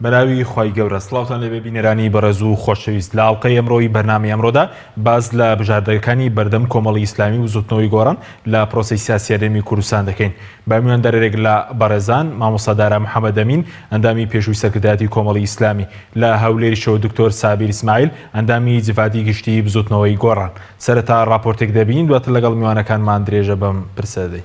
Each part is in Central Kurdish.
بەراوی خی گەورە سڵاوتان لێ ببینەرانی بەڕێز و خۆشەویست لە ئاڵلقەی ئەمڕۆی بەرنامەی ئەمڕۆدا باز لە بژاردەکانی بەردەم کۆمەڵی ئیسلامی و زوتنەوەی گۆڕان لە پرۆسەی سیاسی هەرێمی کوردستان دەکەین. بامیان دەرێک لە بەڕێزان مامۆستادارە محەممەد ئەمین ئەندامی پێشووی سەرکردایەتی کۆمەڵی ئیسلامی لە هەولێریشەوە دکتۆر سابیر ئیسماعیل ئەندامی جڤادی گشتی بزوتنەوەی گۆڕان. سەرەتا راپۆرتێک دەبین دواتر لەگەڵ میوانەکانمان درێژە بەم پرسەدەی.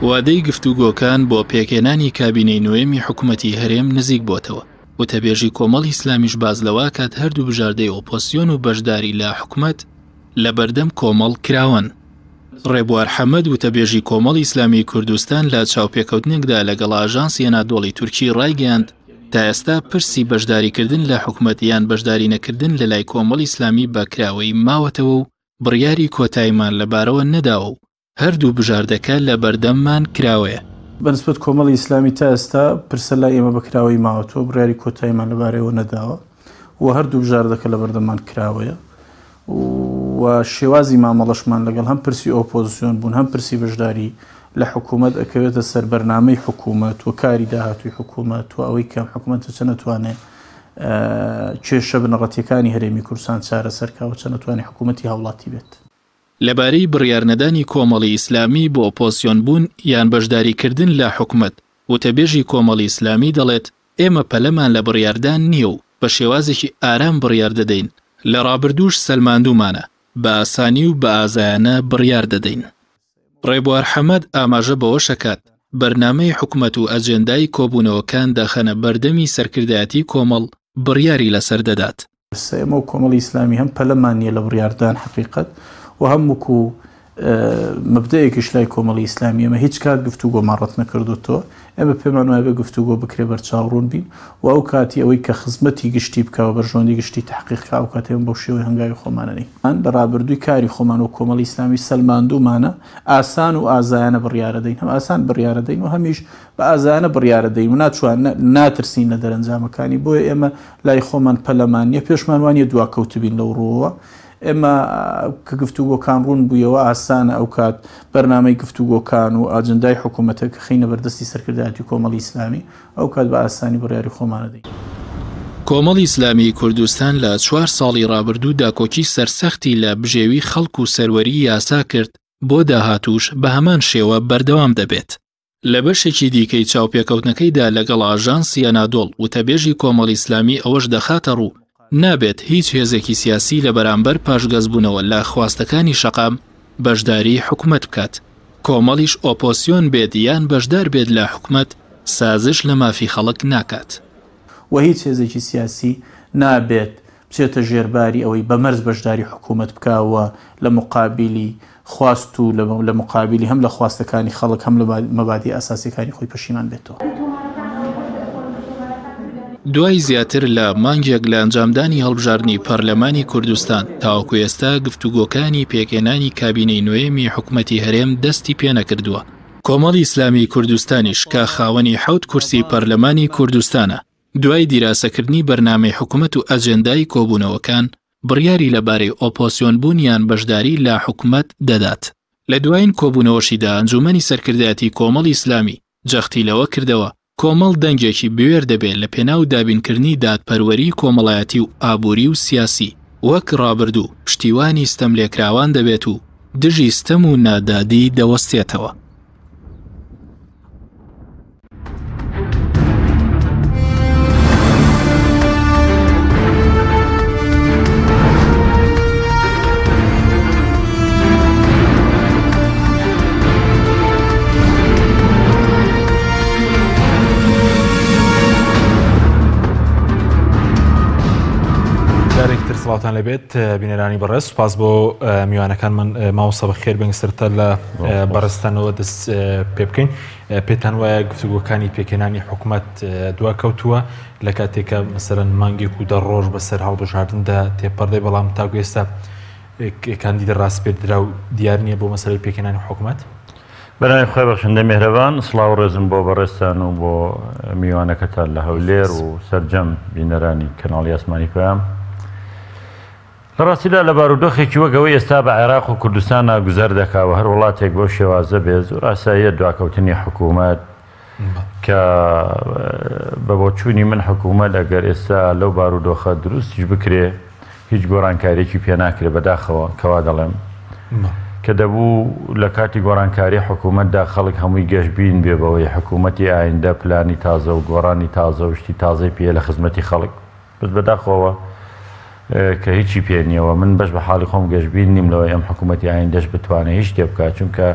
وادەی گفتوگۆکان بۆ پێکێنانی کابینەی نوێمی حکوومەتی هەرێم نزیک بۆتەوە. وتەبێژی کۆمەڵی ئیسلامیش باز لەوە کات هەردوو بژاردەی ئۆپۆسیۆن و بەشداری لە حکوومەت لە بەردەم کۆمەڵ کراون. ڕێبوار حەمەد وتەبێژی کۆمەڵی ئیسلامی کوردستان لە چاوپێکەوتنێکدا لەگەڵ ئاژانسی ئەنادۆڵی تورکی ڕایگەیاند تا ئێستا پرسی بەشداریکردن لە حکوومەت یان بەشداری نەکردن لە لای کۆمەڵی ئیسلامی بە کراوەی ماوەتەوە و بڕیاری کۆتاییمان لەبارەوە نەداوە و هەردوو بژاردەکە لە بەردەممان کراوەیە. بەنسبەت کۆمەڵی ئیسلامی تا ئێستا پرسە لای ئێمە بەکراوەی ماوەتەوە بڕیاری کۆتاییمان لەبارەوە نەداوە و هەردوو بژاردەکە لە بەردەممان کراوەیە و شێوازی مامەڵەشمان لەگەڵ هەم پرسی ئۆپۆزیسیۆن بوون هەم پرسی بەشداری لە حکوومەت ئەکەوێتە سەر بەرنامەی حکوومەت و کاری داهاتووی حکوومەت و ئەوەی کەم حکوومەتە چە نەتوانێت کێشە بنەڕەتیەکانی هەرێمی کوردستان چارەسەرکاوە چە نەتوانێت حکوومەتی هاوڵاتی بێت. لەبارەی بڕیارنەدانی کۆمەڵی ئیسلامی بۆ ئۆپۆسیۆن بوون یان بەشداریکردن لە حکوومەت وتەبێژی کۆمەڵی ئیسلامی دەڵێت ئێمە پەلەمان لە بڕیاردان نییە و بە شێوازێکی ئارام بڕیار دەدەین. لە ڕابردووش سەلماندوومانە بە ئاسانی و بە ئازایانە بڕیار دەدەین. ڕێبوار حەمەد ئاماژە بەوە شەکات بەرنامەی حکوومەت و ئەجێندای کۆبوونەوەکان داخەنە بەردەمی سەرکردایەتی کۆمەڵ بڕیاری لەسەر دەدات. ئێمە و کۆمەڵی ئیسلامی هەم پەلەمان نییە لە بڕیاردان حقیقەت و هەمووکو مبدەیەکیش لای کۆمەڵی ئیسلامی ئەمە هیچ کات گفتوگۆ ماڕەت نەکردوتەوە. ئێمە پێمان وایە بە گفتوگۆ بکرێ بەرچاوڕوون بین و ئەو کاتی ئەوەی کە خزمەتی گشتی بکەوە بەژۆندی گشتی تحقیقکە ئەو کاتێن بەو شێوەی هەنگاوی خۆمانەنی لە ڕابردووی کاری خۆمان و کۆمەڵی ئیسلامی سەلماندوومانە ئاسان و ئازایانە بڕیارەدەین هەم ئاسان بڕیارەدەین و هەمیش بە ئازانە بڕیارەدەین و ناترسین لە دەرەنجامەکانی بۆیە ئێمە لای خۆمان پەلەمان نیە پێشمان وانە دواکەوتبین لەو ڕۆوە. ئێمە کە گفتوگۆکان ڕوون بوویەوە ئاسانە ئەو کات بەرنامەی گفتوگۆکان و ئاجندای حکوومەتە کە خینە بەردەستی سەرکردایەتی کۆمەڵی ئیسلامی ئەو کات بە ئاسانی بڕیاری خۆمانەدەین. کۆمەڵی ئیسلامی کوردستان لە 4 ساڵی ڕابردوو داکۆکی سەرسەختی لە بژێوی خەڵک و سەروەری یاسا کرد بۆ داهاتووش بە هەمان شێوە بەردەوام دەبێت. لە بەشێکی دیکەی چاوپێکەوتنەکەیدا لەگەڵ ئاژانسی ئەنادۆڵ وتەبێژی کۆمەڵی ئیسلامی ئەوەش دەخاتە ڕوو نابێت هیچ هێزێکی سیاسی لە بەرامبەر پاشگەزبوونەوە لە خواستەکانی شەقام بەشداری حکوومەت بکات. کۆمەڵیش ئۆپۆسیۆن بێت یان بەشدار بێت لە حکوومەت سازش لە مافی خەڵک ناکات. و هیچ هێزێکی سیاسی نابێت بچێتە ژێرباری ئەوەی بەمەرز بەشداری حکوومەت بکاوە لە مقابلی خواست و لە مقابلی هەم لە خواستەکانی خەڵک هەم لە مەبادی ئاساسیەکانی خۆی پەشیمان بێتەوە. دوای زیاتر لە مانگێک لە ئەنجامدانی هەڵبژاردننی پەرلەمانی کوردستان تاوەکو ئێستا گفتوگۆکانی پێکێنانی کابینەی نوێمی حکوومەتی هەرێم دەستی پێ نەکردووە. کۆمەڵی ئیسلامی کوردستانیش کە خاوەنی 7 کورسی پەرلەمانی کوردستانە دوای دیراسەکردنی بەرنامەی حکوومەت و ئەجێندای کۆبوونەوەکان بڕیاری لەبارەی ئۆپۆسیۆن بوونیان بەشداری لە حکوومەت دەدات. لە دوایین کۆبوونەوەشیدا ئەنجومەنی سەرکردایەتی کۆمەڵی ئیسلامی جەختی لەوە کردەوە کۆمەڵ دەنگێکی بوێر دەبێت لە پێناو دابینکردنی دادپەروەری کۆمەڵایەتی و ئابووری و سیاسی وەک ڕابردوو پشتیوانی ستەم لێکراوان دەبێت و دژی ستەم و نادادی دەوەستێتەوە. سڵاوتان لەبێت بینەرانی بەڕێز سوپاس بۆ میوانەکانمان ماوەسە بەخێر بەنگسرتە لە بەڕستانەوە دەست پێ بکەین. پێتان وایە گفتوگۆکانی پێکێنانی حکوومەت دواکەوتووە لە کاتێکە مەسەرەن مانگێک و 10 ڕۆژ بەسەر هەڵبژاردندا تێپەڕدەی بەڵام تاکو ئێستا کاندیدە ڕاست پێدرا و دیار نییە بۆ مەسەرەی پێکێنانی حکوومەت. بەناوی خۆی بەخشندە میهرەبان سڵاو ڕێزم بۆ بەڕێستان و بۆ میوانەکەتان لە هەولێر و سەرجەم بینەرانی کەناڵی ئاسمانی پێیان. لە ڕاستیدا لە بارودۆخێکی وەگەوەی ئێستا بە عێراق و کوردستان ناگوزەر دەکاوە هەر وڵاتێک بۆ شێوازە بێت و ڕاستاییە دواکەوتنی حکوومەت کە بە بۆچوونی من حکوومەت ئەگەر ئێستا لەو بارودۆخە دروستیش بکرێ هیچ گۆڕانکاریێکی پێ ناکرێت بەداخەوە کەوا دەڵێم کە دەبوو لە کاتی گۆڕانکاری حکوومەتدا خەڵک هەمووی گەشتبین بێ بەوەی حکوومەتی ئایندە پلانی تازە و گۆڕانی تازە و شتی تازەی پێ لە خزمەتی خەڵک بەس بەداخەوە کە هیچی پێ نییەوە من بەش بە حاڵی خۆم گەشتبین نیم لەوەی ئەم حکوومەتی ئایندەش بتوانێت هیچ شتێ بکات چونکە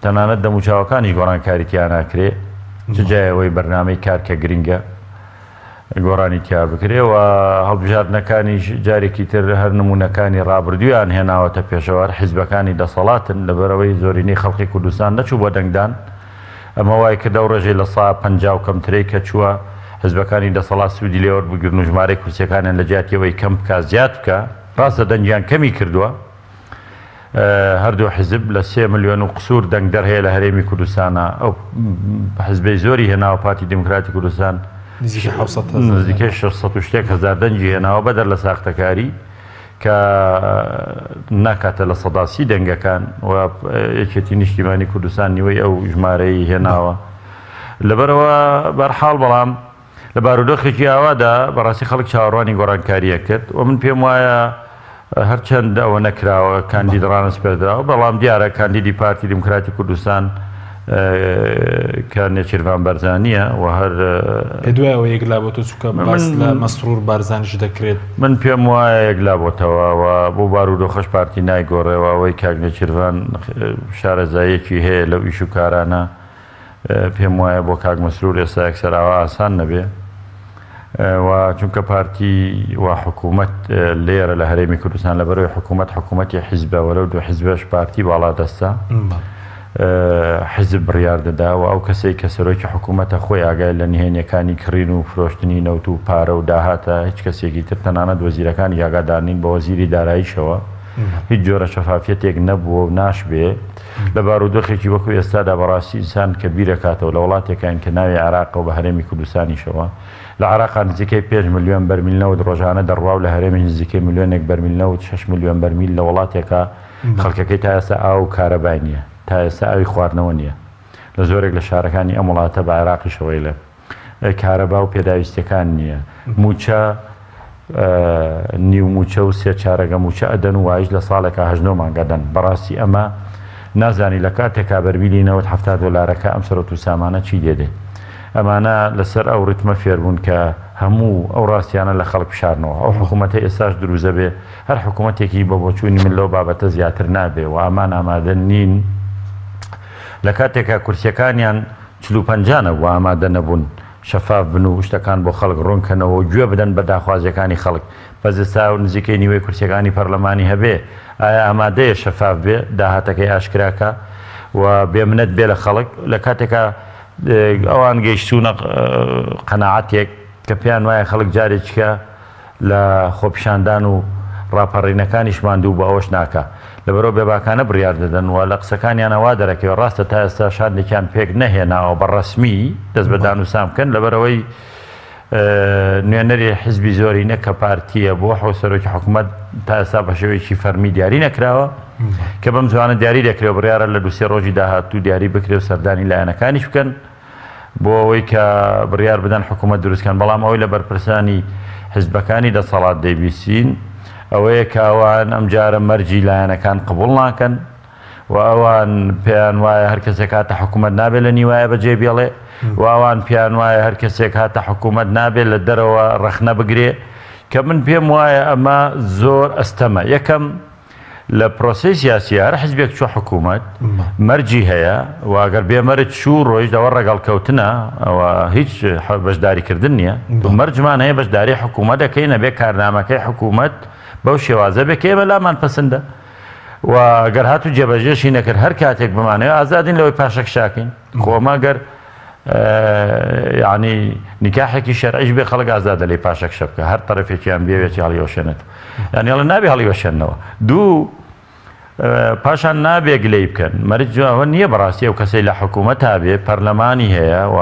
تەنانەت دەموچاوەکانی گۆڕانکاری تیا ناکرێ جایەوەی بەرنامەی کار کە گرنگە گۆڕانی تیا بکرێ و هەڵبژاردنەکانی جارێکی تر هەر نمونونەکانی ڕابردویان هێناوەتە پێشەوە حیزبەکانی دەسەڵاتن لەبەرەوەی زۆرینەی خەڵکی کوردستان نەچوو بۆ دەنگدان ئەمە وای کە دەو ڕێژەی لە 150 کەمترەی کە چووە حیزبەکانی دەسەڵات سوودی لێوە بگرن و ژمارەی کورسیەکانیان لە جیاتیەوەی کەم بکات زیاد بکە ڕاستە دەنگیان کەمی کردووە هەردوو حزب لە 3 ملیۆن و قسوور دەنگ دەرهەیە لە هەرێمی کوردستانە ئەو حزبەی زۆری هێناوە پارتی دموکراتی کوردستان نزیکەی 600,000 دەنگی هێناوە بەدەر لە ساختەکاری کە ناکاتە لە سەداسی دەنگەکان و یەکێتی نیشتیمانی کوردستان نیوەی ئەو ژمارەی هێناوە لەبەرەوە بەرحاڵ بەڵام لە بارودۆخێکی ئاوادا بەڕاستی خەڵک چاوەڕوانی گۆڕانکاریە کرد و من پێم وایە هەرچەند ئەوە نەکراوە کاندید ڕانسپێردراوە بەڵام دیارە کاندیدی پارتی دموکراتی کوردستان کە نێچیروان بەرزانیە و هەر دوایەوە یەکلا بۆ تۆ چووکە باس لە مەسرور بارزانیش دەکرێت من پێم وایە یەکلا بۆتەوە و بۆ بارودۆخەش پارتی نایگۆڕێەوە ئەوەی کاک نێچیروان شارەزایەکی هەیە لەو ئیش و کارانە پێم وایە بۆ کاک مەسرور ئێستا یەکسەراوە ئاسان نەبێ و چونکە پارتی و حکوومەت لێرە لە هەرێمی کوردستان لەبەرەوەی حکوومەتی حیزبە وەرەو دو حیزبەش پارتی باڵا دەستا حزب بڕیار دەدا و ئەو کەسەی کە سەرۆکی حکوومەتە خۆی ئاگای لە نهێنیەکانی کڕین و فرۆشتنی نەوت و پارە و داهاتە هیچ کەسێکی تر تەنانەت وەزیرەکانی ئاگادارنین بە وەزیری داراییشەوە هیچ جۆرە شەفافیەتێک نەبووە و ناشبێ لە بارودۆخێکی وەکو ئێستادا بەڕاستی ئینسان کە بیرەکاتەوە لە وڵاتێکان کە ناوی عێراق و بە هەرێمی کوردستانیشەوە لە عێراق نزیکەی 5 ملیۆن بەرمیل نەوت ڕۆژانە دەڕوا و لە هەرێمی نزیکەی ملیۆنێک بەرمیل نەوت 6 ملیۆن بەرمیل لە وڵاتێکە خەڵکەکەی تا ئێستا ئاو و کارەبای نییە تا ئێستا ئاوی خواردنەوە نییە لە زۆرێک لە شارەکانی ئەم وڵاتە بە عێراقیشەوەی لە کارەبا و پێداویستەکان نییە موچە نیو موچە و سێ چارەگە موچە ئەدەن و وایش لە ساڵێکە 8 مانگەدەن بەڕاستی ئەمە نازانی لە کاتێکا بەرمیلی نەوت 70 دلارەکە ئەم سەرۆت و سامانە چی دێدێ ئەمانە لەسەر ئەو ڕتمە فێربوون کە هەموو ئەو ڕاستیانە لە خەڵک بشارنەوە ئەو حکوومەتە ئێستاش دروزە بێ هەر حکوومەتێکی بە بۆچوونی من لەو بابەتە زیاتر نابێ و ئامان ئامادە نین لە کاتێکا کورسیەکانیان 45 و ئامادە نەبوون شەفاف بن و شتەکان بۆ خەڵک ڕوونکەنەوە و گوێ بدەن بە داخوازیەکانی خەڵک بەزستا و نزیکەی نیوەی کورسیەکانی پەرلەمانی هەبێ ئایا ئامادەیە شەفاف بێ داهاتەکەی ئاشکراکە و بێمنەت بێ لە خەڵک لە کاتێکا ئەوان گەیشتونە قەناعەتێک کە پێیان وایە خەڵک جارێکیکە لە خۆپیشاندان و ڕاپەڕینەکانیشمان دوو بە ئەوەش ناکە لەبەرەوە بێباکانە بڕیار دەدەن و لە قسەکانیانەوا دەرەکەوە ڕاستە تا ئێستا شاردێکیان پێک نەهێناوە بە ڕەسمی دەست بە دانوسان بکەن لەبەرەوەی نوێنەری حیزبی زۆری نەکە پارتیە بۆ حوسەرۆکی حکوومەت تا ئێستا بە شێوەیەکی فەرمی دیاری نەکراوە کە بەم زوانە دیاری دەکرێت بڕیارە لە 2-3 ڕۆژی داهاتوو دیاری بکرێت و سەردانی لایەنەکانیش بکەن بۆ ئەوەی کە بڕیار بدەن حکوومەت دروستکەن بەڵام ئەوەی لە بەرپرسانی حیزبەکانی دەسەڵات دەیبیستین ئەوەیە کە ئەوان ئەم جارە مەرجی لایەنەکان قبوڵ ناکەن و ئەوان پێیان وایە هەر کەسێک هاتە حکوومەت نابێت لە نیوایە بەجێ بێڵێ و ئەوان پێیان وایە هەر کەسێک هاتە حکوومەت نابێت لە دەرەوە ڕەخنە بگرێ کە من پێم وایە ئەمە زۆر ئەستەمە یەکەم لە پرۆسی سیاسی هەر حیزبێک چوە حکوومەت مەرجی هەیە و ئەگەر بێمەرج چوو ڕۆژ دەوە ڕەگەڵکەوتنە ئەوە هیچ بەشداریکردن نییە مەرجمان هەیە بەشداری حکوومەت دەکەی نەبێ کارنامەکەی حکوومەت بەو شێوازە بێ کێمە لامان پەسەندە و گەر هاتو جێبەجێشی نەکرد هەر کاتێک بمانەوە ئازادین لەوەی پاشەک شاکەین خۆمە گەر یعنی نیکاحێکی شەرعیش بێ خەڵک ئازادە لێی پاشەک شە بکە هەر تەرەفێکیان بێوێتی هەڵیوەشێنێت یعنی هەڵە نابێ هەڵیوەشێنەوە دوو پاشان نابێ گلەی بکەن مەرجەوە نییە بەڕاستی ئەو کەسەی لە حکوومەت هابێ پەرلەمانی هەیە و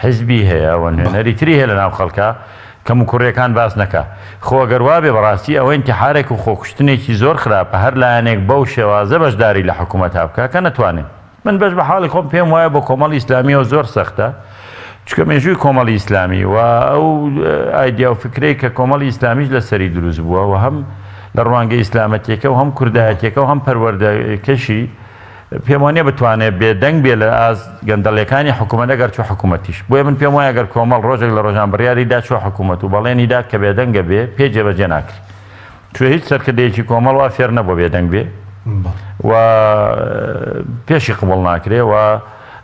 حیزبی هەیە و نوێنەری تری هەیە لە ناو خەڵکە کەم و کوڕیەکان باس نەکە خۆگەروا بێ بەڕاستی ئەوە ئینتیحارێک و خۆکوشتنێکی زۆر خراپە هەر لایەنێک بەو شێوازە بەشداری لە حکوومەت بکە کە نەتوانێت من بەش بە حاڵی خۆم پێم وایە بۆ کۆمەڵی ئیسلامیەوە زۆر سەختە چکە مێژووی کۆمەڵی ئیسلامی و ئەو ئایدیا و فکرەی کە کۆمەڵی ئیسلامیش لەسەری دروست بووە و هەم لە ڕوانگەی ئیسلامەتیەکە و هەم کوردایەتیەکە و هەم پەروەردەکەشی پێم وانێ بتوانێت بێدەنگ بێ لە ئاز گەندەڵیەکانی حکوومەت ئەگەر چوە حکوومەتیش بۆیە من پێم وایە ئەگەر کۆمەڵ ڕۆژێک لە ڕۆژان بڕیاریدا چوە حکوومەت و بەڵێنیدا کە بێدەنگە بێ پێ جێبەجێ ناکرێت توێ هیچ سەرکردەیەکی کۆمەڵ وا فێر نەبوو بێدەنگ بێ و پێشی قبڵ ناکرێ و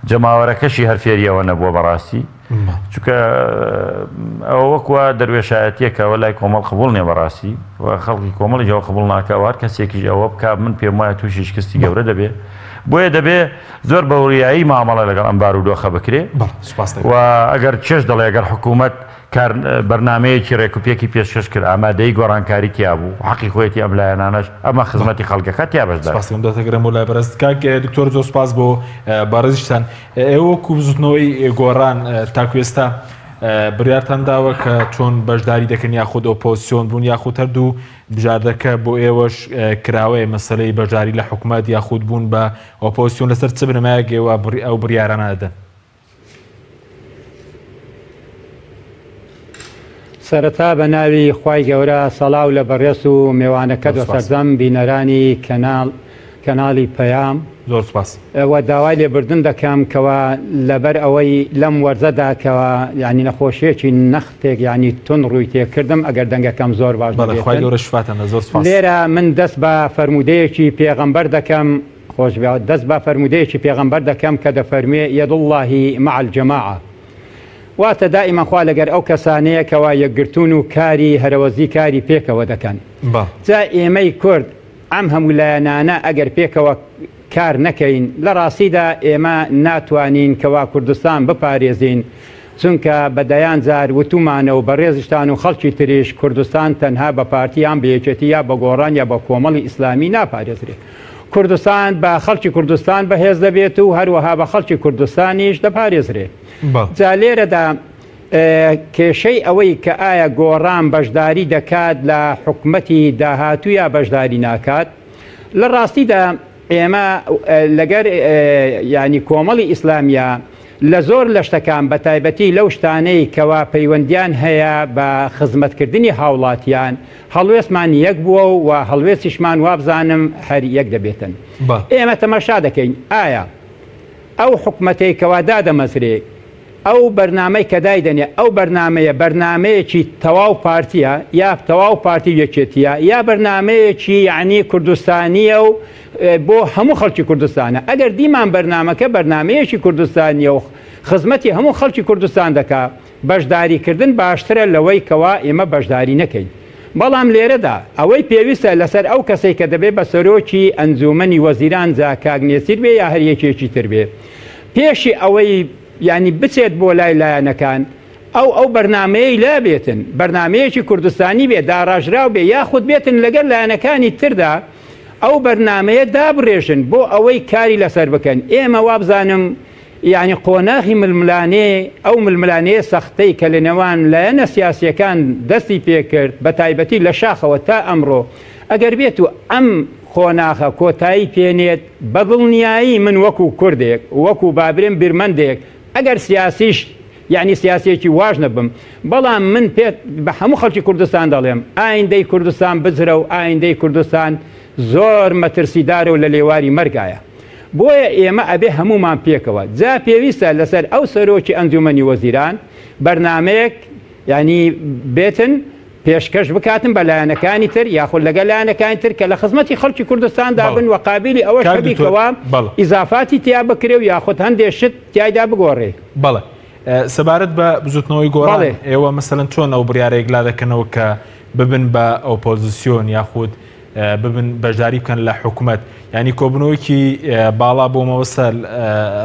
جەماوەرەکەشی هەر فێریەوە نەبووە بەڕاستی چونکە ئەوە وەکوە دەروێشایەتیەکەوە لای کۆمەڵ قبول نیە بەڕاستی و خەڵکی کۆمەڵی ئەوە قبول ناکەوە هەر کەسێکیش ئەوە بکە من پێم وایە تووشی شکستی گەورە دەبێ بۆیە دەبێ زۆر بەوریایی مامەڵە لەگەڵ ئەم بارودۆخە بکرێ و ئەگەر چێش دەڵێ ئەگەر حکوومەت بەرنمەیەکی ڕێکوپێکی پێشکەش کرد ئامادەی گۆڕانکاری تیا بوو حەقی خۆیەتی ئەم لایەنانەش ئەمە خزمەتی خەڵکەکە تیا بەشدار دەتەگرم و لای بەرەست کاک دکتۆر زۆر سپاس بۆ بەڕێزیشتان ئێوە کوبزوتنەوەی گۆڕان تاکوێستا بڕیارتان داوە کە چۆن بەشداری دەکەن یاخود ئۆپۆزیسیۆن بوون یاخود هەردوو بژاردەکە بۆ ئێوەش کراوەیە مەسەلەی بەشداری لە حکوومەت یاخود بوون بە ئۆپۆزیسیۆن لەسەر چ بنەمایەک ئێوە ئەو بڕیارانە دەدەن سەرەتا بە ناوی خوای گەورە سەڵاو لە بەڕێز و میوانەکەت و سەرجەم بینەرانی کەناڵی پەیام زۆر سپاس و داوای لێبوردن دەکەم کەوە لەبەر ئەوەی لەم وەرزەدا کەوە ینی نەخۆشیەکی نەختێک ینی تون ڕووی تێکردم ئەگەر دەنگەکەم زۆر باش لێرە من دەست بە فەرمودەیەکی پێغەمبەر دەکەم خۆش دەست بە فەرمودەیەکی پێغەمبەر دەکەم کە دەفەرمێ یەد اللهی مع الجەماعە واتە دائیمەن خوا لەگەر ئەو کەسانەیە کەوا یەکگرتوون و کاری هەرەوەزی کاری پێکەوە دەکەن جا ئێمەی کورد ئەم هەموو لایەنانە ئەگەر پێکەوە کار نەکەین لە ڕاستیدا ئێمە ناتوانین کەوا کوردستان بپارێزین چونکە بەدەیان جار وتومانە و بەڕێزشتان و خەڵکی تریش کوردستان تەنها بە پارتیان بەیەکێتی یا بە گۆڕان یا بە کۆمەڵی ئیسلامی ناپارێزرێت کوردستان بە خەڵکی کوردستان بەهێز دەبێت و هەروەها بە خەڵکی کوردستانیش دەپارێزرێت جا لێرەدا کێشەی ئەوەی کە ئایا گۆڕان بەشداری دەکات لە حکومەتی داهاتوو یا بەشداری ناکات لە ڕاستیدا ئێمە لەگەر ینی کۆمەڵی ئیسلامیە لە زۆر لە شتەکان بە تایبەتی لەو شتانەی کەوا پەیوەندیان هەیە بە خزمەتکردنی هاوڵاتیان هەڵوێستمان یەک بووە و هەڵوێستیشمان وابزانم هەر یەک دەبێتن ئێمە تەماشا دەکەین ئایا ئەو حکومەتەی کەوا دادەمەزرێ ئەو بەرنامەی کە دایدەنێ ئەو بەرنمەیە بەرنمەیەکی تەواو پارتیە یا تەواو پارتی یەکێتیە یا بەرنمەیەکی یعنی کوردستانیە و بۆ هەموو خەڵکی کوردستانە ئەگەر دیمان بەرنمەکە بەرنمەیەکی کوردستانیە و خزمەتی هەموو خەڵکی کوردستان دەکا بەشداریکردن باشترە لەوەی کەوا ئێمە بەشداری نەکەین بەڵام لێرەدا ئەوەی پێویستە لەسەر ئەو کەسێک کە دەبێت بە سەرۆکی ئەنجومەنی وەزیران جاکاگنێسیر بێ یا هەر یەکێکی تر بێ پێشی ئەوەی ینی بچێت بۆ لای لایەنەکان ئەو بەرنمەیە لا بێتن بەرنمەیەکی کوردستانی بێ داڕاژراو بێ یاخود بێتن لەگەر لایەنەکانی تردا ئەو بەرنمەیە دابڕێژن بۆ ئەوەی کاری لەسەر بکەن ئێمە وابزانم یعنی قۆناغی ململانێ ئەو ململانەیە سەختەی کە لە نێوان لایەنە سیاسیەکان دەستی پێکرد بە تایبەتی لە شاخەوە تا ئەمڕۆ ئەگەر بێت و ئەم خۆناغە کۆتایی پێنێت بەدڵنیایی من وەکو کوردێک وەکو بابرێن برمەندێک ئەگەر سیاسیش یعنی سیاسێکی واژ نەبم بەڵام من پێت بە هەموو خەڵکی کوردستان دەڵێم ئایندەی کوردستان بجرە و ئایندەی کوردستان زۆر مەترسیدارە و لە لێواری مەرگایە بۆیە ئێمە ئەبێ هەمومان پێکەوە جا پێویستە لەسەر ئەو سەرۆکی ئەنجومەنی وەزیران بەرنمەیەک ینی بێتن پێشکەش بکاتن بە لایەنەکانی تر یاخود لەگە لایەنەکانی تر کە لە خزمەتی خەڵکی کوردستان دابن و قابلی ئەوەش هەبیکەوە ئیزافاتی تیا بکرێ و یاخود هەندێک شت تیایدا بگۆڕێ بەڵێ سەبارەت بە بزوتنەوەی گۆڕان ئێوە مەسەلەن چۆن ئەو بڕیارەیەک لا دەکەنەوە کە ببن بە ئۆپۆزیسیۆن یاخود ببن بەشداری بکەن لە حکوومەت ینی کۆبنەوەیکی باڵا بۆ مەوەسە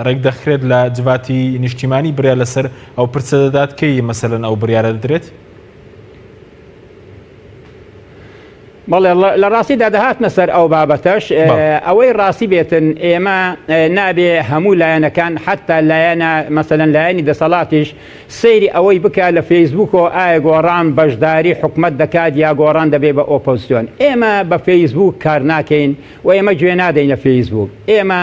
ڕێک دەخرێت لە جواتی نیشتیمانی بریا لەسەر ئەو پرسە دەدات کەی مەسەلەن ئەو بڕیارە دەدرێت بەڵێ لە ڕاستیدا دەهاتنە سەر ئەو بابەتەش ئەوەی ڕاستی بێتن ئێمە نابێ هەموو لایەنەکان حتا لایەنە مەسەلەن لایەنی دەسەڵاتیش سەیری ئەوەی بکە لە فەیسبووکەوە ئایا گۆڕان بەشداری حکومەت دەکات یا گۆڕان دەبێ بە ئۆپۆزیسیۆن. ئێمە بە فەیسبووک کار ناکەین و ئێمە گوێ نادەین لە فەیسبووک. ئێمە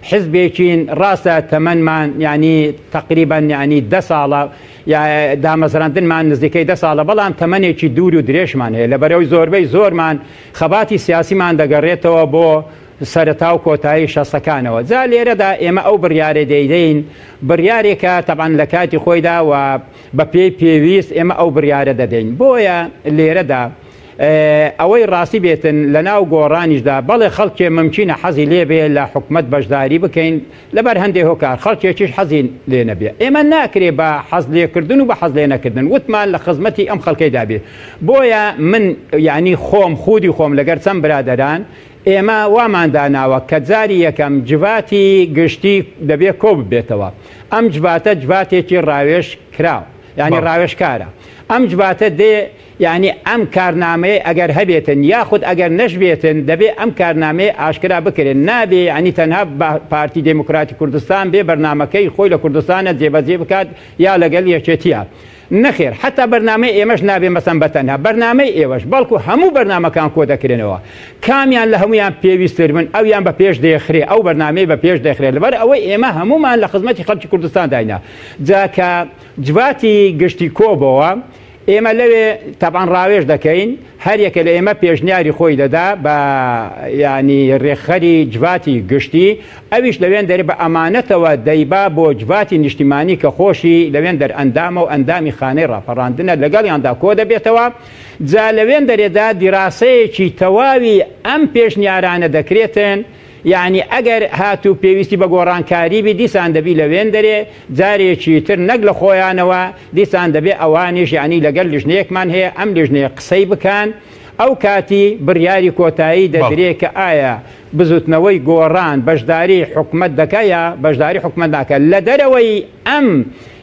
حزبێکین ڕاستە تەمەنمان ینی تقریبان ینی 10 ساڵە یا دامەزراندنمان نزیکەی 10 ساڵە بەڵام تەمەنێکی دوور و درێژمان هەیە لەبەرەوەی زۆربەی زۆرمان خەباتی سیاسیمان دەگەڕێتەوە بۆ سەرەتا و کۆتایی شەسەکانەوە. جا لێرەدا ئێمە ئەو بڕیارە دەیدەین بڕیارێکە تەبان لە کاتی خۆیدا و بە پێی پێویست ئێمە ئەو بڕیارە دەدەین. بۆیە لێرەدا ئەوەی ڕاستی بێتن لە ناو گۆڕانیشدا بەڵێ خەڵکێ ممکنە حەزی لێبێ لە حکومەت بەشداری بکەین لەبەر هەندێک هۆکار خەڵکێکیش حەزی لێ نەبێ. ئێمە ناکرێ بە حەز لێکردن و بە حەز لێ نەکردن وتمان لە خزمەتی ئەم خەڵکەیدا بێ. بۆیە من یعنی خۆم خودی خۆم لەگەر چەند برادەران ئێمە وامانداناوە کە جاری یەکەم جواتی گشتی دەبێت کۆ ببێتەوە. ئەم جواتە جواتێکی ڕاوێژ کراوە ینی ڕاوێژکارە. ئەم جواتە دێ یعنی ئەم کارنامەیە ئەگەر هەبێتن یاخود ئەگەر نەشبێتن دەبێت ئەم کارنامەیە ئاشکرا بکرێن نابێ ینی تەنها پارتی دموکراتی کوردستان بێ بەرنمەکەی خۆی لە کوردستانە جێبەجێ بکات یا لەگەڵ یەکێتیە. نەخێر حتا بەرنامەی ئێمەش نابێ مەسەن بەتەنها بەرنامەی ئێوەش بەڵکو هەموو بەرنمەکان کۆ دەکرێنەوە. کامیان لە هەمویان پێویستتر من ئەویان بە پێش دەخرێ ئەو بەرنامەی بە پێش دەخرێت لەبەر ئەوەی ئێمە هەمومان لە خزمەتی خەڵکی کوردستان داینا. جاکە جواتی گشتی کۆبەوە ئێمە لەوێ تەبان ڕاوێژ دەکەین هەر یەکە لە ئێمە پێشنیاری خۆی دەدا بە ینی ڕێکخەری جواتی گشتی ئەویش لەوێن دەرێ بە ئەمانەتەوە دەیبا بۆ جواتی نیشتیمانی کە خۆشی لەوێن دەر ئەندامە و ئەندامی خانەی ڕاپەڕاندنە لەگەڵیاندا کۆ دەبێتەوە. جا لەوێن دەرێدا دیراسەیەکی تەواوی ئەم پێشنیارانە دەکرێتن یعنی ئەگەر هاتوو پێویستی بە گۆڕانکاریبی دیسان دەبی لەوێن دەرێ جارێکی تر نەک لە خۆیانەوە دیسان دەبێ ئەوانیش ینی لەگەر لیژنەیەکمان هەیە ئەم لیژنەیە قسەی بکەن ئەو کاتی بڕیاری کۆتایی دەدرێت کە ئایا بزوتنەوەی گۆڕان بەشداری حکومەت دەکە یا بەشداری حکومەت ناکە لە دەرەوەی ئەم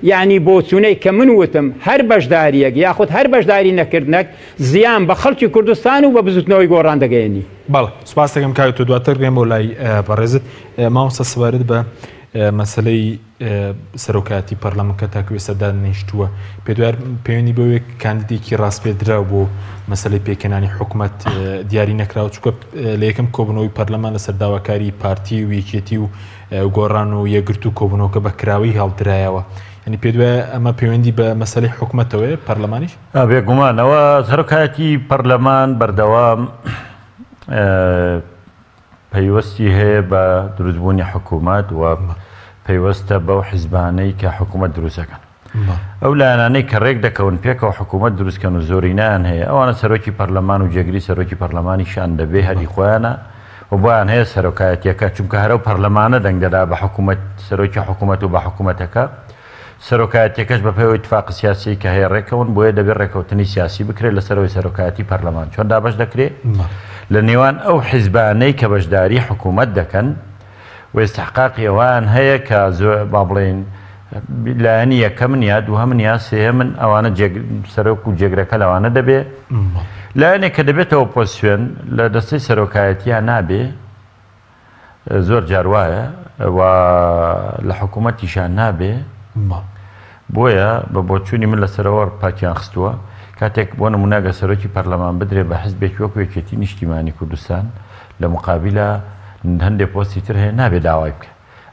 یعنی بۆچوونەی کە من وتم هەر بەشداریەک یاخود هەر بەشداری نەکردنەک زیان بە خەڵکی کوردستان و بە بزوتنەوەی گۆڕان دەگەێنی. بەڵێ سوپاس دەکەم کاوی تۆ دواتر گرێم بۆ لای بەڕێزت مامۆستا سوارد بە مەسلەی سەرۆکایەتی پەرلەمانکە تاکوێستا دانیشتووە پێوێنی بەوەیە کاندیدێکی ڕاستپێدرا بۆ مەسلەی پێکەنانی حکومەت دیاری نەکراوە چونکە لە یەکەم کۆبوونەوەی پەرلەمان لەسەر داواکاری پارتی و یەکێتی و گۆڕان و یەکگرت و کۆبوونەوەکە بە کراوی هەڵدرایەوە. ینی پێ دوایە ئەمە پەیوەندی بە مەسلەی حکومەتەوەی پەرلەمانیش بێگومانەوە سەرۆکایەتی پەرلەمان بەردەوام پەیوەستی هەیە بە دروستبوونی حکوومەت و پەیوەستە بەو حیزبانەی کە حکوومەت دروستەکەن. ئەو لایەنانەی کە ڕێک دەکەون پێکەوە حکوومەت دروستکەن و زۆرینیان هەیە ئەوانە سەرۆکی پەرلەمان و جێگری سەرۆکی پەرلەمانیشان دەبێ هەری خۆیانە و بۆیان هەیە سەرۆکایەتیەکە چونکە هەرە و پەرلەمانە دەنگدەدا بە حکوومەت سەرۆکی حکوومەت و بە حکوومەتەکە سەرۆکایەتیەکەش بە پێی اتفاقی سیاسی کە هەیە ڕێکەون بۆیە دەبێت ڕێکەوتنی سیاسی بکرێت لەسەرەوەی سەرۆکایەتی پەرلەمان چۆن دابەش دەکرێت لە نێوان ئەو حیزبانەی کە بەشداری حکوومەت دەکەن و استحقاقی ئەوان هەیە کە زۆر با بڵێن لایەنی یەکەمن یا دووهەمن یا سێهەمن ئەوانە سەرۆک و جێگرەکە لەوانە دەبێ لایەنێک کە دەبێتەوە پۆزیسیۆن لە دەستەی سەرۆکایەتیان نابێ زۆر جار وایە و لە حکوومەتیشان نابێ بۆیە بە بۆچوونی من لەسەرەوە پاکیان خستووە کاتێک بۆ نمونەگە سەرۆکی پەرلەمان بدرێ بە حیزبێکی وەکو یەکێتی نیشتیمانی کوردستان لە مقابلە هەندێک پۆستی تر هەیە نابێ داوای بکە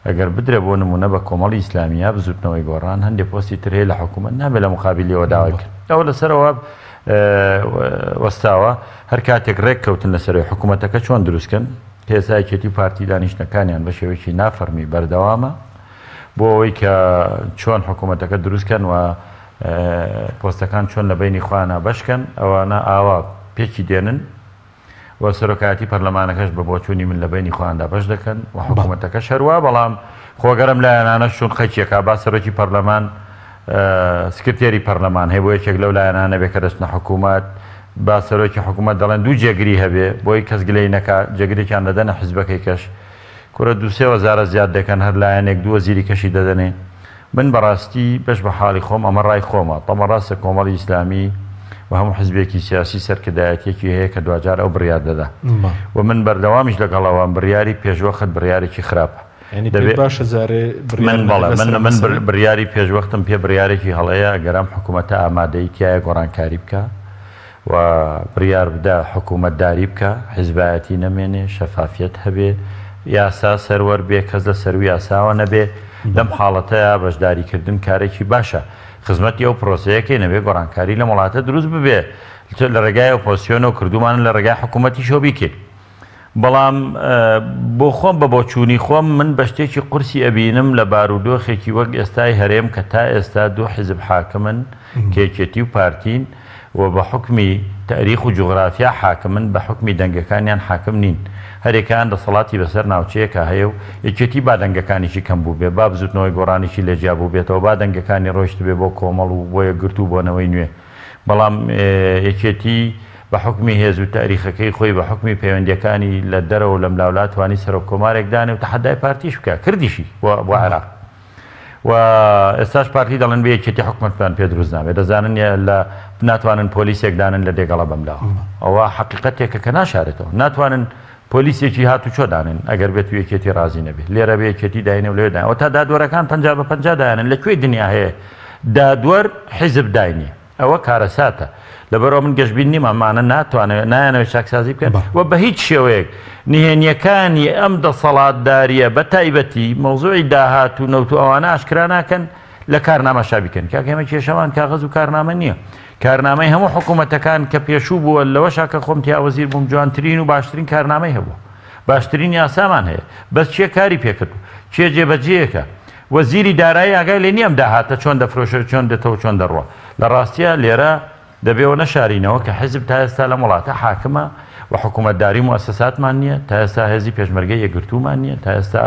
ئەگەر بدرێ بۆ نمونە بە کۆمەڵی ئیسلامیە بزوتنەوەی گۆڕان هەندێک پۆستی تر هەیە لە حکوومەت نابێت لە مقابلەوە داوای بکەن ئەوە لەسەرەوە وەستاوە هەر کاتێک ڕێک کەوتن لەسەرەوەی حکوومەتەکە چۆن دروستکەن هێزایەتی پارتی دانیشتەکانیان بە شێوەیەکی نافەرمی بەردەوامە بۆ ئەوەی کە چۆن حکوومەتەکە دروستکەن و پۆستەکان چۆن لە بینی خۆیانە بەشکەن ئەوانە ئاوا پێکی دێنن و سەرۆکایەتی پەرلەمانەکەش بە بۆچوونی من لە بینی خۆیاندا بەش دەکەن و حکوومەتەکە شەروە بەڵام خۆگەرم لایەنانە چۆن خەچێکا با سەرۆکی پەرلەمان سکرتێری پەرلەمان هەیە بۆ یەکێک لەو لایەنانە بێ کە دەچنە حکوومەت با سەرۆکی حکوومەت دەڵێن دوو جێگری هەبێ بۆی کەس گلەی نەکا جێگرێکیان دەدەنە حیزبەکەی کەش کورە دووسێ وەزارە زیاد دەکەن هەر لایەنێک دووە زیری کەشی من بەڕاستی بەش بە حاڵی خۆم ئەمە ڕای خۆمە تەمە ڕاستە کۆمەڵی ئیسلامی و و هەموو حزبێکی سیاسی سەرکردایەتێکی هەیە کە دوجار ئەو بڕیار دەدا و من بەردەوامیش لەگەڵەوەم بڕیاری پێشوەخت بڕیارێکی خراپە من بڕیاری پێشوەختم پێ بڕیارێکی هەڵەیە گەرام حکوومەتە ئامادەی تایە گۆڕانکاری بکە و بڕیار بدە حکوومەتداری بکە حیزبایەتی نەمێنێ شەفافیت هەبێ یاسا سەروەر بێ کەس لە سەروی یاساوە نەبێ لەم حاڵەتەیە بەشداریکردن کارێکی باشە خزمەتی ئەو پرۆسەیەکی نەبێ گۆڕانکاری لە وڵاتە دروست ببێ لە ڕێگای ئۆپۆزیسیۆن و کردومان لە ڕێگای حکوومەتی شۆ بیکرد بەڵام بۆ خۆم بە بۆچوونی خۆم من بە شتێکی قورسی ئەبینم لە بارودۆخێکی وەک ئێستای هەرێم کە تا ئێستا دوو حیزب حاکمن کێکێتی و پارتین و بە حکمی تاریخ و جوغرافیا حاکمن بە حکمی دەنگەکانیان حاکم نین هەرێکیان دەسەڵاتی بەسەر ناوچەیەکە هەیە و یەکێتی با دەنگەکانیشی کەم بوو بێ با بزوتنەوەی گۆڕانیشی لێجیا بوو بێتەوە با دەنگەکانی ڕۆیشت بێ بۆ کۆمەڵ و بۆ یەکگرت و بۆنەوەی نوێ بەڵام یەکێتی بە حکمی هێز و تاریخەکەی خۆی بە حکمی پەیوەندیەکانی لە دەرەوە لەم لاولات توانی سەرۆک کۆمارێکدانێ و تەحەدای پارتیش بکە کردیشی بۆ عێراق و ئێستاش پارتی دەڵێن بێ یەکێتی حکوومەتمان پێ دروست نابێت دەزانن لە ناتوانن پۆلیسێکدانن لە دێگەڵە بەملاوە ئەوە حەقیقەتێکە کە ناشارێتەوە ناتوانن پۆلیسێکی هاتو چۆدانن ئەگەر بێت و یەکێتی ڕازی نەبێت لێرە بێ یەکێتی داینە و لێداەوە تا دادوەرەکان 50 دایانن لەکوێ دنیا هەیە دادوەر حیزب داینی ئەوە کارەساتە لەبەرەوە من گەشتبین نیمەمانە ناتوانێت نایانەوەی چاکسازی بکەن و بە هیچ شێوەیەک نهێنیەکانی ئەم دەسەڵاتداریە بە تایبەتی مەوزوعی داهات و نەوت و ئەوانە ئاشکرا ناکەن لە کارنامە شابیکەن کاکەمە کێشەوان کاغەز و کارنامە نییە کارنامەی هەموو حکوومەتەکان کە پێشوو بووە لەوەشا کە خۆم تیا وەزیر بووم جوانترین و باشترین کارنامەی هەبوو باشترین یاسامان هەیە بەس چیە کاری پێکردو چێ جێبەجێیەکە وەزیری دارایی ئاگای لێ نییەم داهاتە چۆن دەفرۆشە چۆن دێتەوە چۆن دەڕوە لە ڕاستیە لێرە دەبێەوە نەشارینەوە کە حیزب تا ئێستا لە وڵاتە حاکمە و حکوومەتداری مؤسساتمان نییە تا ئێستا هێزی پێشمەرگەی یەکگرتومان نییە تا ئێستا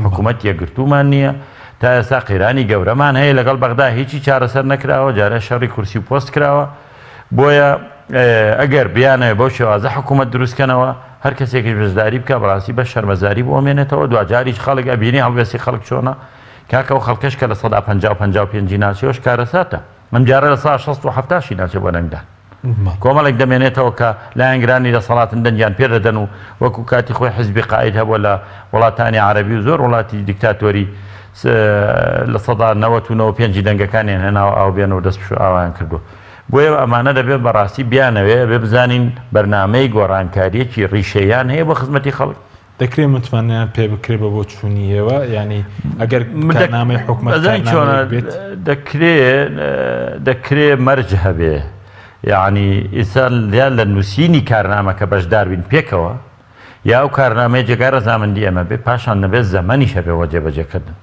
حکوومەت یەکگرتومان نییە تا ئێستا قەیرانی گەورەمان هەیە لەگەڵ بەغدا هیچی چارەسەر نەکراوە جارە شەڕی کورسی و پۆست کراوە بۆیە ئەگەر بیانەوە بەو شێوازە حکوومەت دروستکەنەوە هەر کەسێکی بەشداری بکە بەڕاستی بە شەرمەزاری بۆمێنێتەوە دوجاریش خەڵک ئەبینی هەڵوێستی خەڵک چۆنە کاکە و خەڵکەش کە لە 155 ناچیەوەش کارەساتە ئەم جارە لە 1970 ناچێ بۆ نەنگدان کۆمەڵێک دەمێنێتەوە کە لایەنگرانی دەسەڵاتن دەنگیان پێدەدەن و وەکو کاتی خۆی حیزبی قائید هەبووە لە وڵاتانی عەرەبی و زۆر وڵاتی دیکتاتۆری لە 1995 دەنگەکانیان هێناوە ئاو بێنەوە دەست پشو ئاوایان کردو بۆیە ئەمانە دەبێت بەڕاستی بیانەوێ بێ بزانین بەرنامەی گۆڕانکاریەکی ڕیشەیان هەیە بۆ خزمەتی خەڵک دەکرێت متمانیان پێ بکرێ بە بۆ چوونیەوە ینی ئەگەر کارنامەی حکوومەت دەکرێت مەرج هەبێ یعنی ئیسان یان لە نووسینی کارنامەکە بەشدار بین پێکەوە یا ئەو کارنامەی جێگای ڕەزامەندی ئەمە بێ پاشان نەبێت زەمەنی شەبێەوە جێبەجێکردن